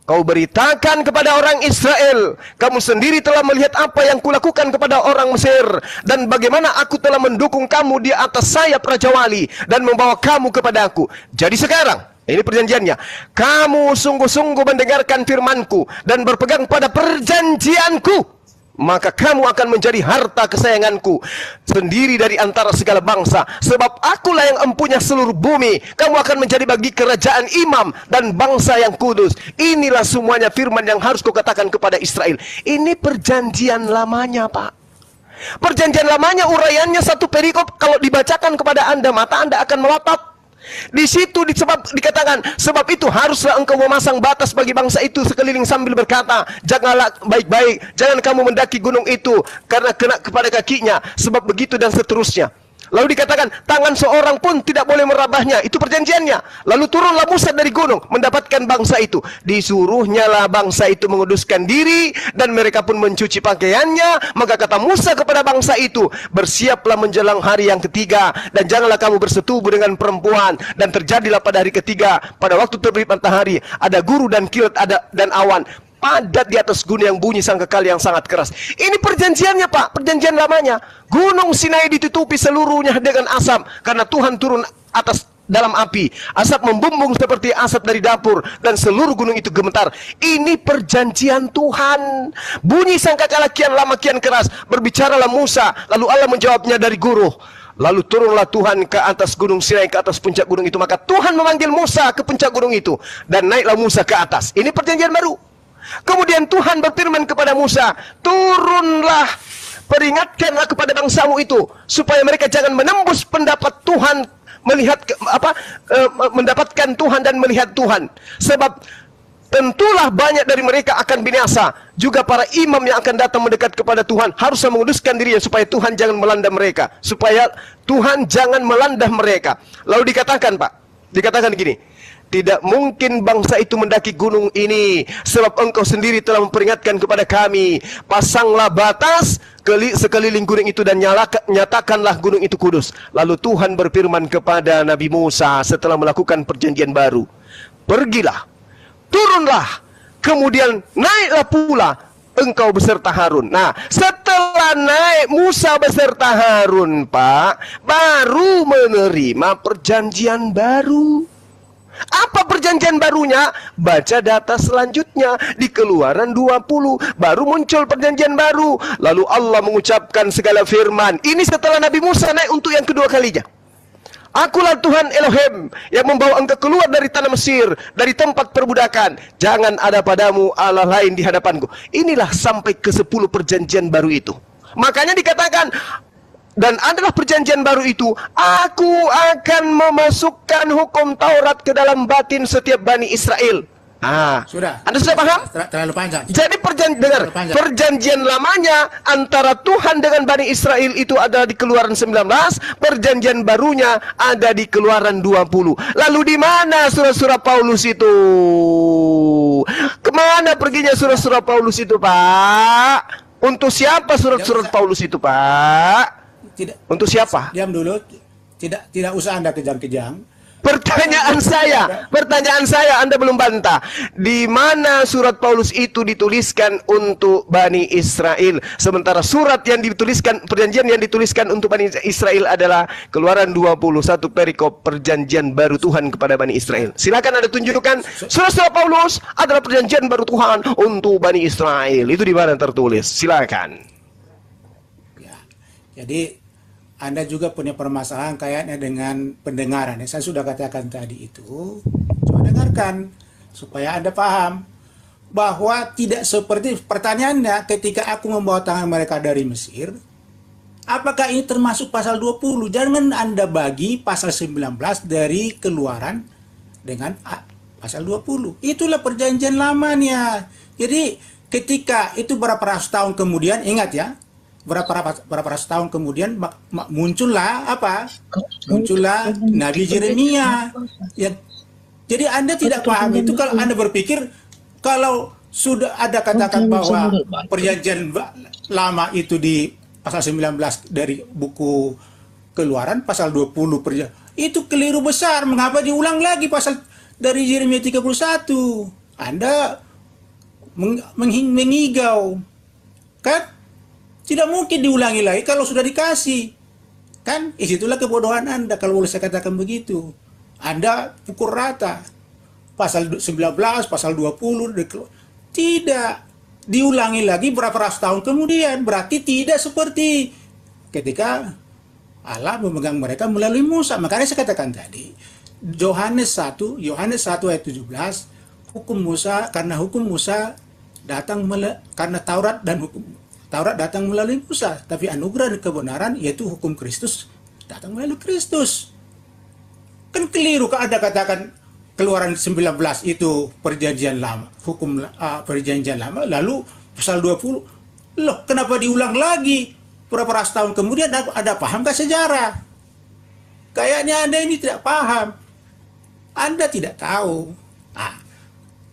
Kau beritakan kepada orang Israel, kamu sendiri telah melihat apa yang kulakukan kepada orang Mesir, dan bagaimana aku telah mendukung kamu di atas sayap Raja Wali, dan membawa kamu kepada aku. Jadi sekarang, ini perjanjiannya. Kamu sungguh-sungguh mendengarkan firmanku dan berpegang pada perjanjianku. Maka kamu akan menjadi harta kesayanganku sendiri dari antara segala bangsa. Sebab akulah yang empunya seluruh bumi. Kamu akan menjadi bagi kerajaan imam dan bangsa yang kudus. Inilah semuanya firman yang harus kau katakan kepada Israel. Ini perjanjian lamanya, Pak. Perjanjian lamanya uraiannya satu perikop. Kalau dibacakan kepada Anda, mata Anda akan melotot. Di situ dikatakan, sebab itu haruslah engkau memasang batas bagi bangsa itu sekeliling sambil berkata, janganlah baik-baik, jangan kamu mendaki gunung itu karena kena kepada kakinya, sebab begitu dan seterusnya. Lalu dikatakan, tangan seorang pun tidak boleh merabahnya. Itu perjanjiannya. Lalu turunlah Musa dari gunung, mendapatkan bangsa itu. Disuruhnyalah bangsa itu menguduskan diri, dan mereka pun mencuci pakaiannya. Maka kata Musa kepada bangsa itu, bersiaplah menjelang hari yang ketiga, dan janganlah kamu bersetubuh dengan perempuan. Dan terjadilah pada hari ketiga, pada waktu terbit matahari, ada guru dan kilat dan awan. Padat di atas gunung yang bunyi sangkakala yang sangat keras. Ini perjanjiannya, Pak, perjanjian lamanya. Gunung Sinai ditutupi seluruhnya dengan asap karena Tuhan turun atas dalam api. Asap membumbung seperti asap dari dapur dan seluruh gunung itu gemetar. Ini perjanjian Tuhan. Bunyi sangkakala kian lama kian keras. Berbicaralah Musa, lalu Allah menjawabnya dari guru. Lalu turunlah Tuhan ke atas gunung Sinai, ke atas puncak gunung itu. Maka Tuhan memanggil Musa ke puncak gunung itu, dan naiklah Musa ke atas. Ini perjanjian baru. Kemudian Tuhan berfirman kepada Musa, turunlah, peringatkanlah kepada bangsamu itu, supaya mereka jangan menembus pendapat Tuhan, mendapatkan Tuhan dan melihat Tuhan. Sebab tentulah banyak dari mereka akan binasa. Juga para imam yang akan datang mendekat kepada Tuhan harus menguduskan dirinya, supaya Tuhan jangan melanda mereka. Supaya Tuhan jangan melanda mereka. Lalu dikatakan, Pak, dikatakan gini, tidak mungkin bangsa itu mendaki gunung ini, sebab engkau sendiri telah memperingatkan kepada kami. Pasanglah batas sekeliling gunung itu dan nyatakanlah gunung itu kudus. Lalu Tuhan berfirman kepada Nabi Musa setelah melakukan perjanjian baru, pergilah, turunlah, kemudian naiklah pula engkau beserta Harun. Nah, setelah naik Musa beserta Harun, Pak, baru menerima perjanjian baru. Apa perjanjian barunya? Baca data selanjutnya di Keluaran 20, baru muncul perjanjian baru. Lalu Allah mengucapkan segala firman. Ini setelah Nabi Musa naik untuk yang kedua kalinya. Akulah Tuhan Elohim yang membawa engkau keluar dari tanah Mesir, dari tempat perbudakan. Jangan ada padamu Allah lain di hadapanku. Inilah sampai ke 10 perjanjian baru itu. Makanya dikatakan, dan adalah perjanjian baru itu, aku akan memasukkan hukum Taurat ke dalam batin setiap Bani Israel. Sudah. Anda sudah paham? Terlalu panjang. Jadi perjanjian lamanya antara Tuhan dengan Bani Israel itu ada di Keluaran 19, perjanjian barunya ada di Keluaran 20. Lalu di mana surat-surat Paulus itu? Kemana perginya surat-surat Paulus itu, Pak? Untuk siapa surat-surat Paulus itu, Pak? Tidak. Untuk siapa? Diam dulu. Tidak usah Anda kejang-kejang. Pertanyaan saya, Anda belum bantah. Di mana surat Paulus itu dituliskan untuk Bani Israel, sementara surat yang dituliskan, perjanjian yang dituliskan untuk Bani Israel adalah Keluaran 21 perikop perjanjian baru Tuhan kepada Bani Israel. Silakan Anda tunjukkan surat Paulus adalah perjanjian baru Tuhan untuk Bani Israel. Itu di mana tertulis? Silakan. Ya. Jadi Anda juga punya permasalahan kayaknya dengan pendengaran. Ya, saya sudah katakan tadi itu. Coba dengarkan supaya Anda paham bahwa tidak seperti pertanyaannya ketika aku membawa tangan mereka dari Mesir, apakah ini termasuk pasal 20? Jangan Anda bagi pasal 19 dari Keluaran dengan pasal 20. Itulah perjanjian lamanya. Jadi ketika itu berapa ratus tahun kemudian, ingat ya, berapa ratus tahun kemudian muncullah apa? Muncullah Nabi Yeremia. Ya, jadi Anda tidak paham itu kalau Anda berpikir kalau sudah ada katakan bahwa perjanjian lama itu di pasal 19 dari buku Keluaran, pasal 20 perjanjian. Itu keliru besar. Mengapa diulang lagi pasal dari Yeremia 31? Anda mengigau. Kan? Tidak mungkin diulangi lagi kalau sudah dikasih. Kan? Isitulah kebodohan Anda kalau boleh saya katakan begitu. Anda pukul rata. Pasal 19, pasal 20. Tidak. Diulangi lagi berapa ratus tahun kemudian. Berarti tidak seperti ketika Allah memegang mereka melalui Musa. Makanya saya katakan tadi, Yohanes 1 ayat 17, hukum Musa, karena hukum Musa datang karena Taurat datang melalui Musa, tapi anugerah dan kebenaran yaitu hukum Kristus datang melalui Kristus. Kan keliru kalau Anda katakan Keluaran 19 itu perjanjian lama, hukum perjanjian lama, lalu pasal 20. Loh, kenapa diulang lagi? Berapa ratus tahun kemudian ada paham nggak sejarah? Kayaknya Anda ini tidak paham. Anda tidak tahu.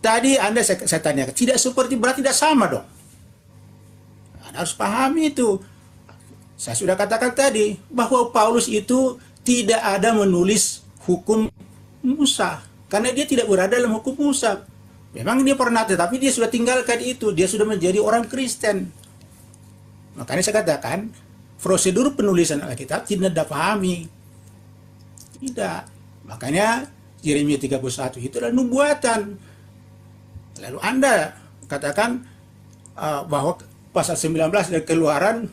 Tadi Anda saya tanya, tidak seperti berarti tidak sama dong. Anda harus pahami itu. Saya sudah katakan tadi bahwa Paulus itu tidak ada menulis hukum Musa karena dia tidak berada dalam hukum Musa. Memang dia pernah, tetapi dia sudah tinggalkan itu. Dia sudah menjadi orang Kristen. Makanya saya katakan prosedur penulisan Alkitab tidak dipahami. Tidak. Makanya Yeremia 31 itu adalah nubuatan. Lalu Anda katakan bahwa pasal 19 dari Keluaran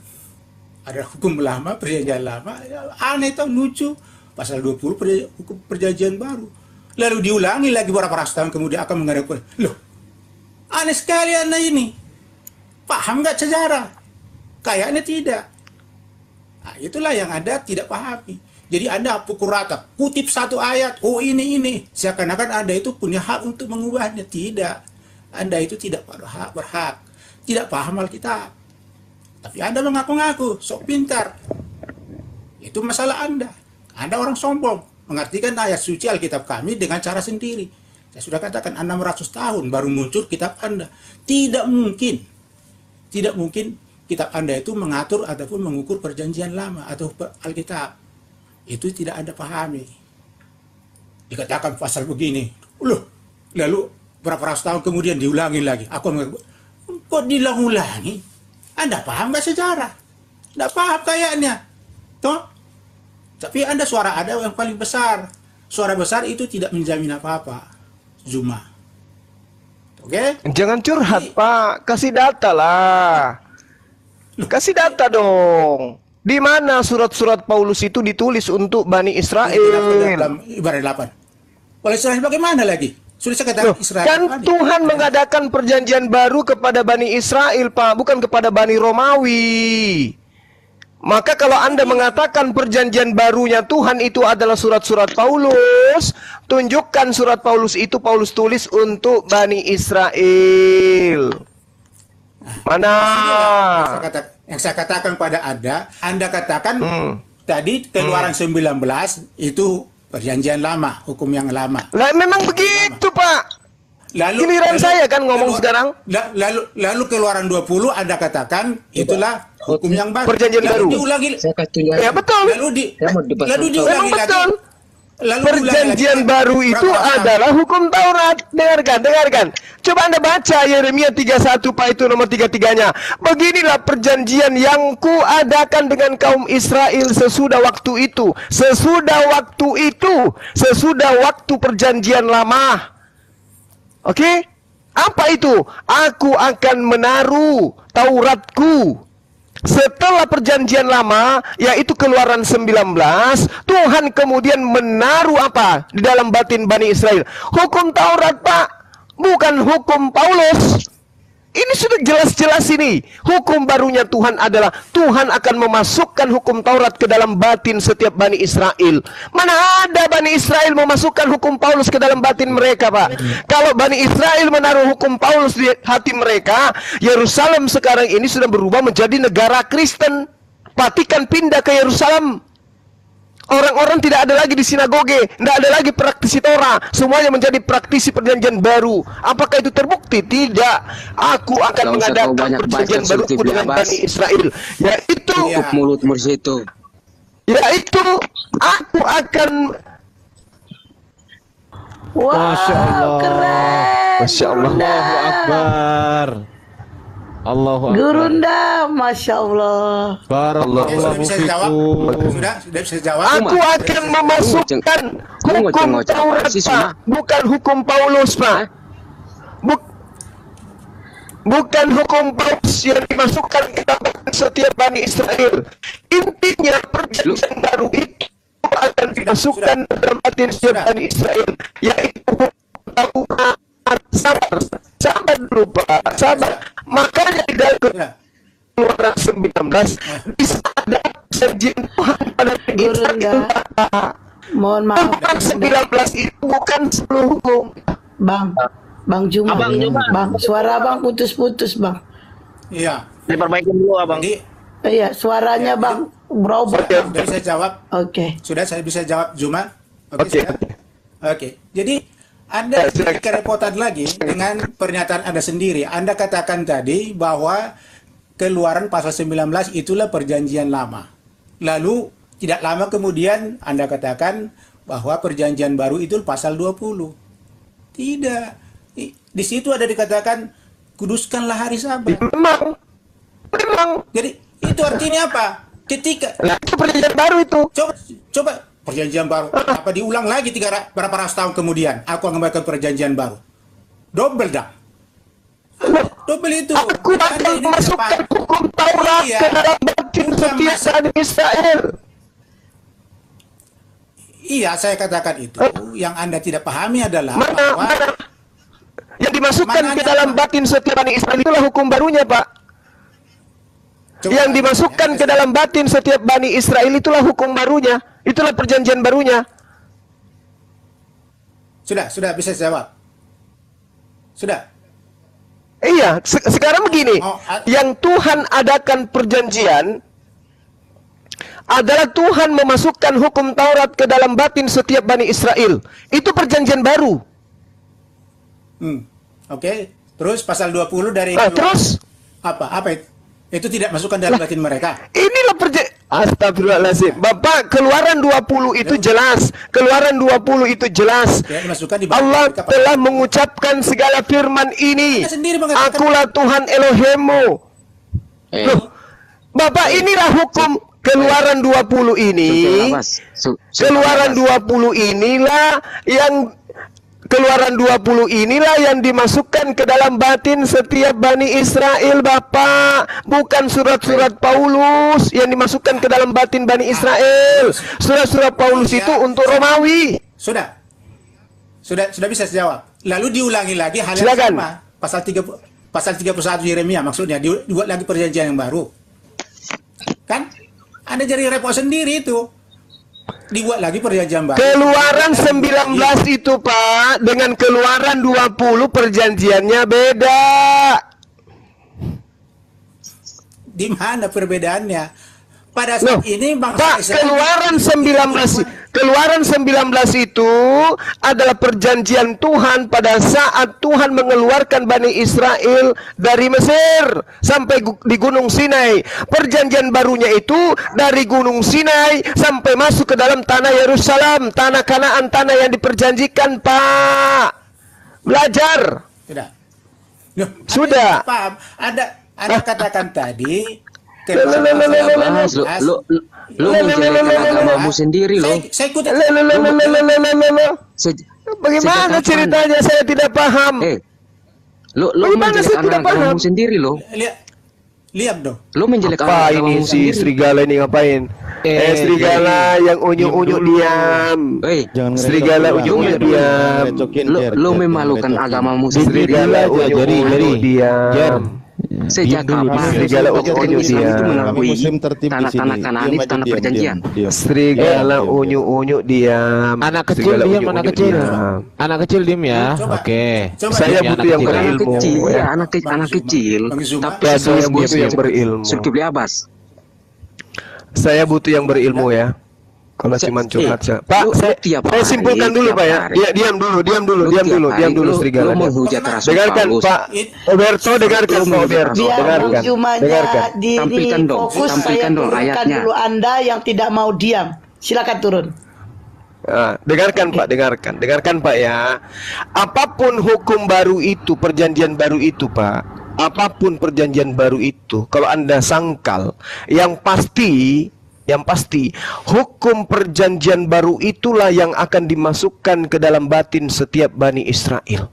ada hukum lama, perjanjian lama. Ya, aneh itu, lucu. Pasal 20 hukum perjanjian baru. Lalu diulangi lagi beberapa ratus tahun kemudian akan mengadakan. Loh, aneh sekali Anda ini. Paham nggak sejarah? Kayaknya tidak. Nah, itulah yang Anda tidak pahami. Jadi Anda pukul rata, kutip satu ayat, oh ini. Seakan-akan Anda itu punya hak untuk mengubahnya. Tidak. Anda itu tidak berhak. Tidak paham Alkitab. Tapi Anda mengaku-ngaku, sok pintar. Itu masalah Anda. Anda orang sombong, mengartikan ayat suci Alkitab kami dengan cara sendiri. Saya sudah katakan 600 tahun baru muncul kitab Anda. Tidak mungkin kitab Anda itu mengatur ataupun mengukur perjanjian lama atau Alkitab. Itu tidak Anda pahami. Dikatakan pasal begini, lalu berapa ratus tahun kemudian diulangi lagi. Kok diulang-ulangi? Anda paham nggak sejarah? Nggak paham kayaknya. Toh? Tapi Anda suara ada yang paling besar. Suara besar itu tidak menjamin apa-apa. Zuma. Oke? Jangan curhat, Pak. Kasih data lah. Kasih data dong. Di mana surat-surat Paulus itu ditulis untuk Bani Israel? Dalam Ibarat 8. Oleh Israel bagaimana lagi? Sudah saya katakan Israel. Kan Tuhan mengadakan perjanjian baru kepada Bani Israel, Pak, bukan kepada Bani Romawi. Maka kalau Anda mengatakan perjanjian barunya Tuhan itu adalah surat-surat Paulus, tunjukkan surat Paulus itu Paulus tulis untuk Bani Israel. Mana? Yang saya katakan pada Anda katakan tadi Keluaran 19 itu perjanjian lama, hukum yang lama. Lah memang begitu, Pak. Giliran saya kan ngomong sekarang. Lalu Keluaran 20 Anda katakan itulah hukum yang baru. Perjanjian baru. Diulangi. Saya kasih tunjuk. Ya betul. Lalu diulangi lagi. Lalu Perjanjian diulangi lagi, baru berapa itu pasal? adalah hukum Taurat. Dengarkan. Coba Anda baca Yeremia 31 Pak, itu nomor 33-nya. Beginilah perjanjian yang kuadakan dengan kaum Israel sesudah waktu itu. Sesudah waktu perjanjian lama. Oke? Apa itu? Aku akan menaruh Tauratku. Setelah perjanjian lama, yaitu Keluaran 19, Tuhan kemudian menaruh apa di dalam batin Bani Israel? Hukum Taurat, Pak, bukan hukum Paulus. Ini sudah jelas-jelas ini. Hukum barunya Tuhan adalah Tuhan akan memasukkan hukum Taurat ke dalam batin setiap Bani Israel. Mana ada Bani Israel memasukkan hukum Paulus ke dalam batin mereka, Pak? Kalau Bani Israel menaruh hukum Paulus di hati mereka, Yerusalem sekarang ini sudah berubah menjadi negara Kristen. Vatikan pindah ke Yerusalem. Orang-orang tidak ada lagi di sinagoge, tidak ada lagi praktisi Torah, semuanya menjadi praktisi perjanjian baru. Apakah itu terbukti? Tidak. Aku akan mengadakan perjanjian baru dengan Bani Israel, yaitu mulut itu. Yaitu aku akan. Masya Allah. Keren. Masya Allah. Allahu Akbar. Allahu Akbar. Gurunda, Masya Allah. Barakallahu Sudah bisa jawab? fikum. Sudah bisa jawab? Aku akan memasukkan hukum Taurat, Pak, bukan hukum Paulus, Pak. Bukan hukum Paulus yang dimasukkan ke dalam setiap Bani Israel. Intinya perjanjian baru itu akan dimasukkan ke dalam batin setiap Bani Israel, yaitu hukum Taurat. Sabar dulu, Pak, sabar. Makanya di dalam Keluaran 19 bisa ada perjanjian Tuhan pada Israel, Pak. Mohon maaf. Keluaran 19 itu bukan seluruh hukum. Bang Juma. Abang Juma. Bang, suara Bang putus-putus, Bang. Iya. Diperbaikin dulu abang. Jadi, Iya, suaranya Bang berubah. sudah bisa jawab? Oke. Sudah saya bisa jawab, Juma? Oke. Sudah? Oke. Jadi, Anda kerepotan lagi dengan pernyataan Anda sendiri. Anda katakan tadi bahwa Keluaran pasal 19 itulah perjanjian lama. Lalu, tidak lama kemudian Anda katakan bahwa perjanjian baru itu pasal 20. Tidak. Di situ ada dikatakan, kuduskanlah hari Sabat. Memang. Jadi, itu artinya apa? Ketika Nah, itu perjanjian baru itu. coba perjanjian baru apa diulang lagi berapa ratus tahun kemudian aku akan membuat perjanjian baru, double dah, double itu. Aku akan Anda ini memasukkan cepat. hukum Taurat Iya. ke dalam batin Bukan setiap Bani Israel. Iya, saya katakan itu. Yang Anda tidak pahami adalah bahwa Mana yang dimasukkan Mana ke ada dalam apa? batin setiap Bani Israel itulah hukum barunya, Pak. Coba- Yang dimasukkan ke dalam batin setiap Bani Israel itulah hukum barunya. Itulah perjanjian barunya. sudah bisa jawab. Sudah. Iya, sekarang begini. Oh, Yang Tuhan adakan perjanjian adalah Tuhan memasukkan hukum Taurat ke dalam batin setiap Bani Israel. Itu perjanjian baru. Oke. Terus pasal 20 dari Nah, terus apa itu? Itu tidak masukkan dalam batin mereka. inilah Astagfirullahaladzim. Bapak, Keluaran 20 itu jelas. Keluaran 20 itu jelas. Ya, dimasukkan di batin Allah mereka. telah mengucapkan segala firman ini. Anda sendiri mengatakan- Akulah Tuhan Elohimmu. Loh, Bapak, inilah hukum Keluaran 20 ini. Keluaran 20 inilah yang Keluaran 20 inilah yang dimasukkan ke dalam batin setiap Bani Israel, Bapak. Bukan surat-surat Paulus yang dimasukkan ke dalam batin Bani Israel. Surat-surat Paulus itu untuk Romawi. Sudah bisa jawab. Lalu diulangi lagi hal yang Silakan. sama. Pasal 31 Yeremia maksudnya dibuat lagi perjanjian yang baru. Kan? Anda jadi repot sendiri itu. Dibuat lagi perjanjian baru. Keluaran 19 itu, Pak, dengan Keluaran 20 perjanjiannya beda. Di mana perbedaannya? Pada saat Loh, ini bangsa Pak, Israel Keluaran Keluaran 19 itu adalah perjanjian Tuhan pada saat Tuhan mengeluarkan Bani Israel dari Mesir sampai di Gunung Sinai. Perjanjian barunya itu dari Gunung Sinai sampai masuk ke dalam tanah Yerusalem, tanah Kanaan, tanah yang diperjanjikan, Pak. Belajar. Sudah. Loh, Sudah. Ada, paham. Ada katakan tadi. Mas, lu menjelekkan agamamu sendiri loh. Saya ikut. Bagaimana ceritanya, saya tidak paham. Lu Bagaimana saya tidak menjelekkan agamamu paham? sendiri loh. Lihat dong. Lu menjelekkan Apa ini agamamu si sendiri. serigala ini ngapain? Serigala yang unyu-unyu diam. Jangan Serigala unyu-unyu diam. Lu memalukan agamamu sendiri. Serigala unyu-unyu diam. Sejak kapan serigala Islam unyu-unyu itu diam. mengakui tanah-tanah Kanaan itu tanah perjanjian? Serigala unyu-unyu diam. Anak kecil Serigala diam, unyu-unyu anak kecil. diam. Anak kecil diem ya. Coba. Oke. Coba. Saya Diam, butuh anak yang kecil. Anak berilmu. kecil, Ya. anak kecil. Bang Zuma. Tapi Saya butuh yang berilmu. Zulkifli Abbas. Saya butuh yang berilmu ya. Kalau cuma curhat saja. Pak, lu saya tiap simpulkan hari, dulu tiap Pak ya. hari. Ya, diam dulu serigala. Lu menghujat Rasul Dengarkan Paulus. Pak Roberto, dengarkan Pak Roberto, Biar Bang dengarkan. Jumanya Dengarkan. diri Tampilkan dong, fokus, tampilkan saya dong turunkan ayatnya. dulu Anda yang tidak mau diam. Silakan turun. Dengarkan Pak, dengarkan Pak ya. Apapun hukum baru itu, perjanjian baru itu Pak, apapun perjanjian baru itu, kalau Anda sangkal, yang pasti hukum perjanjian baru itulah yang akan dimasukkan ke dalam batin setiap Bani Israel.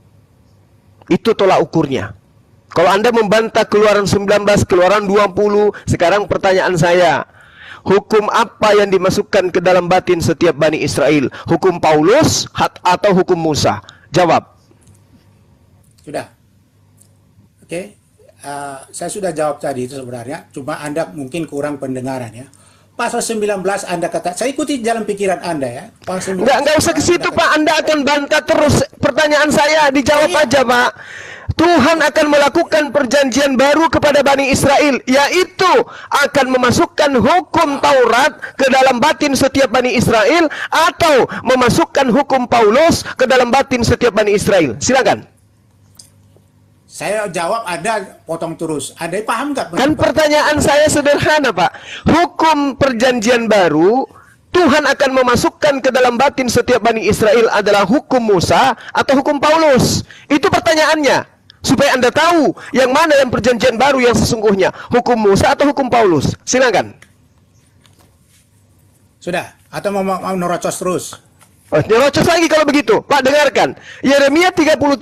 Itu tolak ukurnya. Kalau Anda membantah Keluaran 19, Keluaran 20, sekarang pertanyaan saya, hukum apa yang dimasukkan ke dalam batin setiap Bani Israel? Hukum Paulus atau hukum Musa? Jawab. Sudah. Oke. Saya sudah jawab tadi itu sebenarnya. Cuma Anda mungkin kurang pendengaran ya. Pasal 19 Anda kata, saya ikuti jalan pikiran Anda ya. Pasal 19, Enggak usah ke situ Pak, Anda akan bantah terus pertanyaan saya, dijawab aja Pak. Tuhan akan melakukan perjanjian baru kepada Bani Israel, yaitu akan memasukkan hukum Taurat ke dalam batin setiap Bani Israel, atau memasukkan hukum Paulus ke dalam batin setiap Bani Israel. Silakan. saya jawab, Anda potong terus. Anda paham nggak? Kan pertanyaan saya sederhana Pak. Hukum perjanjian baru Tuhan akan memasukkan ke dalam batin setiap Bani Israel adalah hukum Musa atau hukum Paulus? Itu pertanyaannya. Supaya Anda tahu yang mana yang perjanjian baru yang sesungguhnya, hukum Musa atau hukum Paulus. Silakan. Sudah. Atau mau nerocos terus? Nyerocos lagi kalau begitu. Pak, dengarkan. Yeremia 31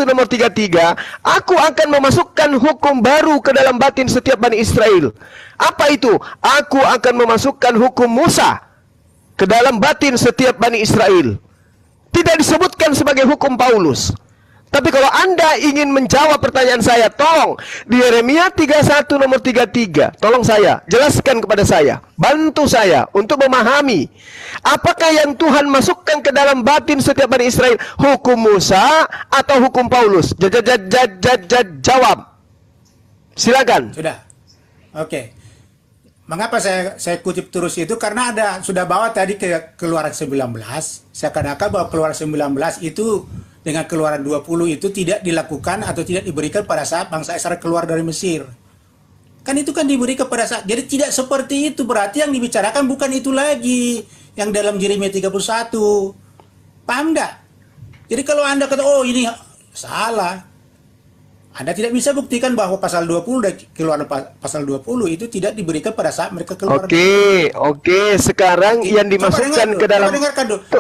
nomor 33. Aku akan memasukkan hukum baru ke dalam batin setiap Bani Israel. Apa itu? Aku akan memasukkan hukum Musa ke dalam batin setiap Bani Israel. Tidak disebutkan sebagai hukum Paulus. Tapi kalau Anda ingin menjawab pertanyaan saya, tolong di Yeremia 31 nomor 33, tolong saya, jelaskan kepada saya, bantu saya untuk memahami apakah yang Tuhan masukkan ke dalam batin setiap Bani Israel, hukum Musa atau hukum Paulus? Jawab. Silakan. Sudah. Oke. Mengapa saya kutip terus itu? Karena sudah bawa tadi ke Keluaran 19. Saya katakan bahwa Keluaran 19 itu dengan Keluaran 20 itu tidak dilakukan atau tidak diberikan pada saat bangsa Israel keluar dari Mesir. Kan itu kan diberikan pada saat. Jadi tidak seperti itu. Berarti yang dibicarakan bukan itu lagi. Yang dalam Yeremia 31. Paham nggak? Jadi kalau Anda kata, oh ini salah. Anda tidak bisa buktikan bahwa pasal 20 dan Keluaran pasal 20 itu tidak diberikan pada saat mereka keluar. Oke. Sekarang yang dimasukkan ke dalam.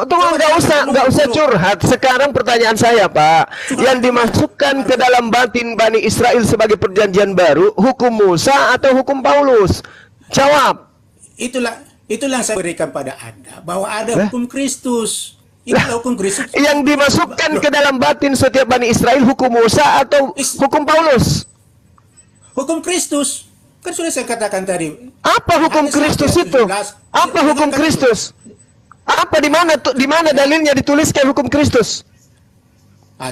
Tunggu, nggak usah curhat. Sekarang pertanyaan saya, Pak. Yang dimasukkan ke dalam batin Bani Israel sebagai perjanjian baru, hukum Musa atau hukum Paulus? Jawab. Itulah yang saya berikan pada Anda, bahwa ada hukum Kristus. Itulah hukum Kristus. Yang dimasukkan ke dalam batin setiap Bani Israel, hukum Musa atau hukum Paulus? Hukum Kristus. Kan sudah saya katakan tadi. Apa hukum Kristus itu? Apa hukum Kristus? Apa di mana dalilnya dituliskan hukum Kristus?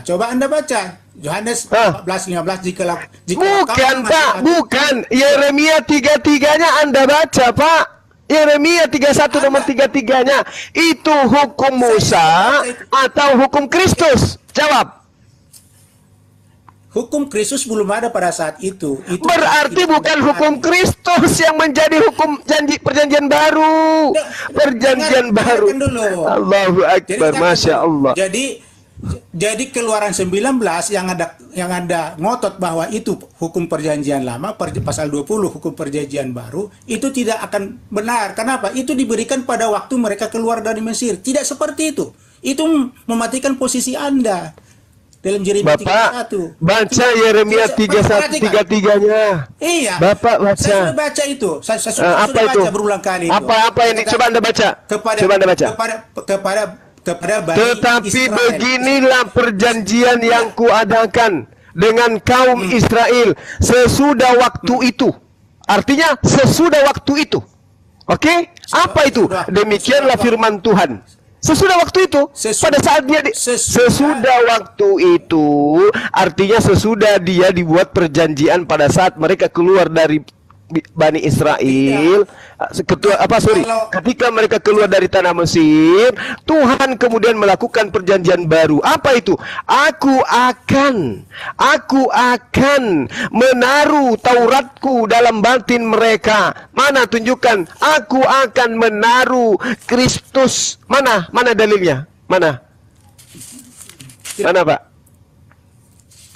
Coba Anda baca Yohanes 14:15 jika Bukan Pak, bukan. Yeremia 33-nya Anda baca, Pak. Yeremia 31 nomor 33-nya itu hukum Musa atau hukum Kristus? Jawab. Hukum Kristus belum ada pada saat itu. Berarti bukan hukum Kristus yang menjadi hukum perjanjian baru. Perjanjian baru. Allahu Akbar, Masya Allah. Jadi Keluaran 19 yang ada ngotot bahwa itu hukum perjanjian lama, pasal 20 hukum perjanjian baru, itu tidak akan benar. Kenapa? Itu diberikan pada waktu mereka keluar dari Mesir. Tidak seperti itu. Itu mematikan posisi Anda. Dalam Yeremia Bapak 31. baca Yeremia 31:33-nya. Iya. Bapak baca. Saya sudah baca itu. Saya sudah apa itu? baca berulang kali. Apa ini? Coba Anda baca. Coba Anda baca. Kepada Bani Tetapi Israel. beginilah perjanjian yang kuadakan dengan kaum Israel sesudah waktu itu. Artinya sesudah waktu itu. Oke? Apa itu? Demikianlah firman Tuhan. Sesudah waktu itu, pada saat dia sesudah waktu itu, artinya sesudah dia dibuat perjanjian pada saat mereka keluar dari Bani Israel, ketika mereka keluar dari tanah Mesir, Tuhan kemudian melakukan perjanjian baru. Apa itu? Aku akan menaruh Tauratku dalam batin mereka. Mana tunjukkan? Aku akan menaruh Kristus. Mana dalilnya? Mana Pak?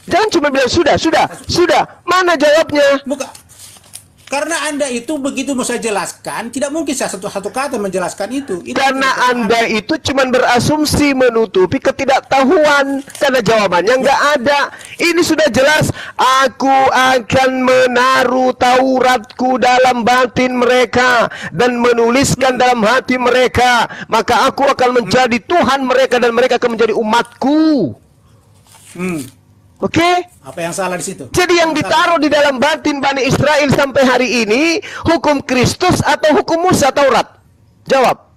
Jangan cuma bilang sudah. Mana jawabnya? Bukan. Karena Anda itu begitu mau saya jelaskan, tidak mungkin saya satu kata menjelaskan itu. Karena Anda itu cuma berasumsi menutupi ketidaktahuan. Karena jawabannya nggak ada. Ini sudah jelas. Aku akan menaruh Tauratku dalam batin mereka dan menuliskan dalam hati mereka. Maka aku akan menjadi Tuhan mereka dan mereka akan menjadi umatku. Oke? Apa yang salah di situ? Jadi yang ditaruh di dalam batin Bani Israel sampai hari ini hukum Kristus atau hukum Musa Taurat? Jawab.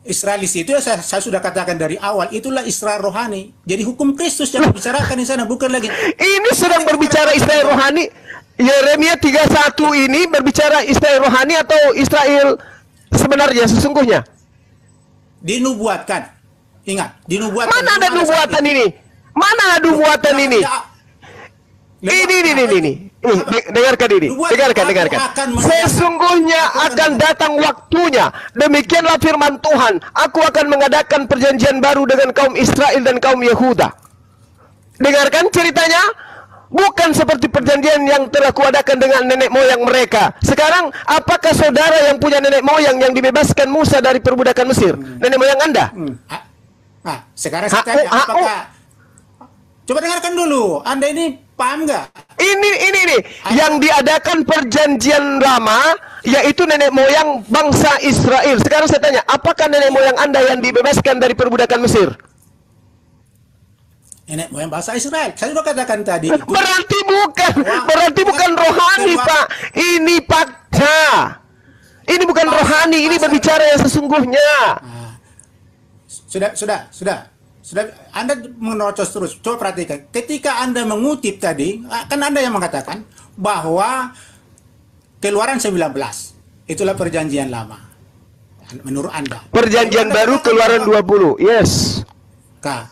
Israelis itu saya sudah katakan dari awal, itulah Israel rohani. Jadi hukum Kristus yang dibicarakan di sana, bukan lagi. Ini sedang berbicara Israel rohani. Yeremia 31 ini berbicara Israel rohani atau Israel sebenarnya sesungguhnya? Dinubuatkan. Ingat, dinubuatkan. Mana ada nubuatan ini? Mana nubuatan ini? Ini. Dengarkan ini. Dengarkan. Sesungguhnya akan datang waktunya. Demikianlah firman Tuhan. Aku akan mengadakan perjanjian baru dengan kaum Israel dan kaum Yehuda. Dengarkan ceritanya. Bukan seperti perjanjian yang telah kuadakan dengan nenek moyang mereka. Sekarang, apakah saudara yang punya nenek moyang yang dibebaskan Musa dari perbudakan Mesir? Nenek moyang Anda? Nah, sekarang saya tanya, apakah... Coba dengarkan dulu, Anda ini paham nggak? Ini yang diadakan perjanjian lama, yaitu nenek moyang bangsa Israel. Sekarang saya tanya, apakah nenek moyang Anda yang dibebaskan dari perbudakan Mesir? Nenek moyang bangsa Israel. Saya sudah katakan tadi. Berarti bukan rohani, Pak. Ini fakta. Ini bukan rohani, ini berbicara yang sesungguhnya. Sudah. Anda menerocos terus. Coba perhatikan. Ketika Anda mengutip tadi, kan Anda yang mengatakan bahwa Keluaran 19 itulah perjanjian lama. Menurut Anda. Perjanjian baru Keluaran 20. Yes. Kan?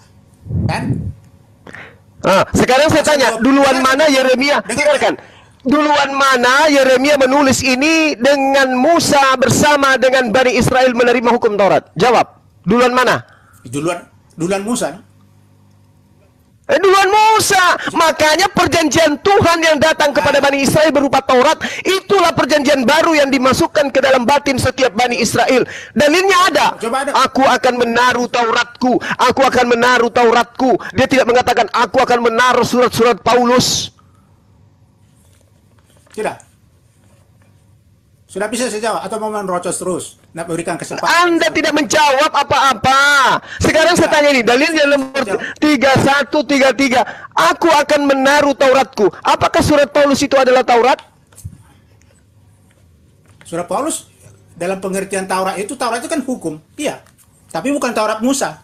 Sekarang saya tanya, duluan mana Yeremia? Dengarkan. Duluan mana Yeremia menulis ini dengan Musa bersama dengan Bani Israel menerima hukum Taurat? Jawab. Duluan mana? Duluan Musa. Duluan Musa. Makanya perjanjian Tuhan yang datang kepada Bani Israel berupa Taurat, itulah perjanjian baru yang dimasukkan ke dalam batin setiap Bani Israel. Dalilnya ada. Aku akan menaruh Tauratku. Aku akan menaruh Tauratku. Dia tidak mengatakan aku akan menaruh surat-surat Paulus. Tidak. Sudah bisa saya jawab atau mau menerocos terus? Nak berikan kesempatan. Anda tidak menjawab apa-apa. Sekarang saya tanya ini, dalilnya nomor 3133. Aku akan menaruh Tauratku. Apakah surat Paulus itu adalah Taurat? Surat Paulus dalam pengertian Taurat itu kan hukum. Iya. Tapi bukan Taurat Musa.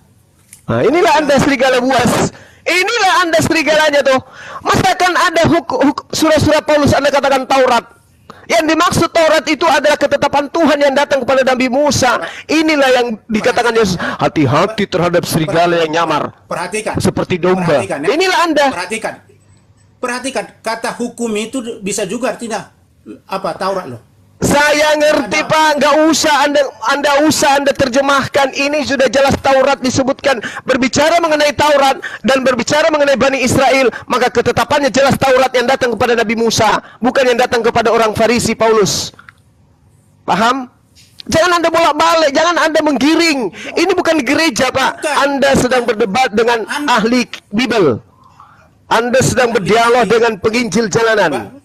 Nah, inilah Anda serigala buas. Inilah Anda serigalanya tuh. Masa kan ada surat-surat Paulus Anda katakan Taurat? Yang dimaksud Taurat itu adalah ketetapan Tuhan yang datang kepada Nabi Musa. Inilah yang dikatakan Yesus, hati-hati terhadap serigala yang nyamar Perhatikan. seperti domba. Perhatikan, ya. Inilah Anda. Perhatikan, kata hukum itu bisa juga artinya apa Taurat loh. Saya ngerti Pak, nggak usah Anda terjemahkan. Ini sudah jelas Taurat disebutkan. Berbicara mengenai Taurat dan berbicara mengenai Bani Israel, maka ketetapannya jelas Taurat yang datang kepada Nabi Musa, bukan yang datang kepada orang Farisi Paulus. Paham? Jangan Anda bolak-balik, jangan Anda menggiring. Ini bukan gereja Pak. Anda sedang berdebat dengan ahli Bible. Anda sedang berdialog dengan penginjil jalanan.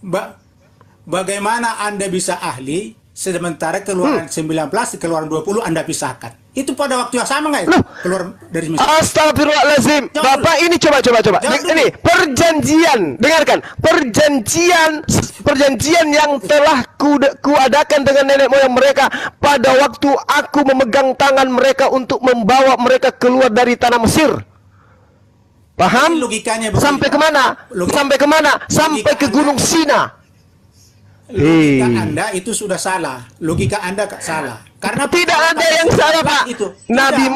Bagaimana Anda bisa ahli sementara keluaran 19 keluaran 20 Anda pisahkan? Itu pada waktu yang sama nggak itu? Keluar dari Mesir. Astagfirullahaladzim. Bapak ini coba. Ini perjanjian. Dengarkan. Perjanjian yang telah kuadakan dengan nenek moyang mereka pada waktu aku memegang tangan mereka untuk membawa mereka keluar dari tanah Mesir. Paham? Logikanya sampai kemana? Sampai ke Gunung Sina. Logika Anda itu sudah salah. Logika Anda salah. Karena tidak ada yang salah Pak. Nabi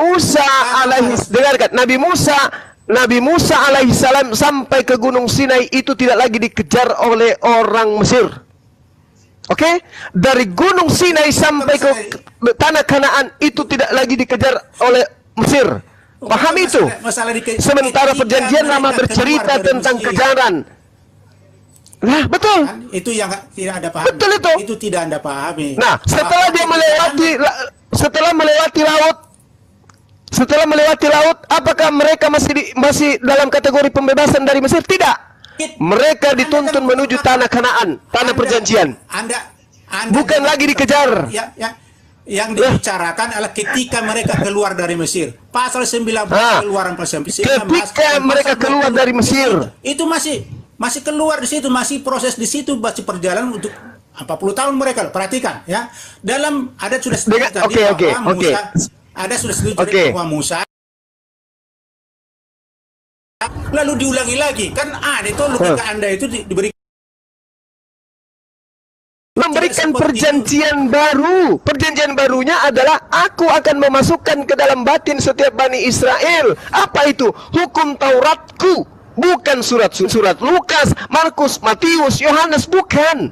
Musa alaihi salam sampai ke Gunung Sinai itu tidak lagi dikejar oleh orang Mesir. Oke? Dari Gunung Sinai sampai ke tanah Kanaan itu tidak lagi dikejar oleh Mesir. Paham itu? Sementara perjanjian lama bercerita tentang kejaran. Nah, betul. Itu yang tidak Anda pahami. Betul itu. Itu tidak Anda pahami. Nah, setelah melewati laut, apakah mereka masih dalam kategori pembebasan dari Mesir? Tidak. Mereka dituntun menuju tanah Kanaan, tanah perjanjian. Anda bukan lagi dikejar. Yang dibicarakan adalah ketika mereka keluar dari Mesir. Pasal 19 keluaran pasal 19. Ketika mereka keluar dari Mesir. Itu masih keluar di situ, masih proses di situ, masih perjalanan untuk 40 tahun mereka. Perhatikan ya. Dalam ada sudah setuju tadi bahwa Musa, ada sudah setuju bahwa Musa lalu diulangi lagi. Kan itu logika Anda itu diberi memberikan perjanjian baru. Perjanjian barunya adalah aku akan memasukkan ke dalam batin setiap Bani Israel. Apa itu? Hukum Tauratku. Bukan surat-surat Lukas, Markus, Matius, Yohanes, bukan.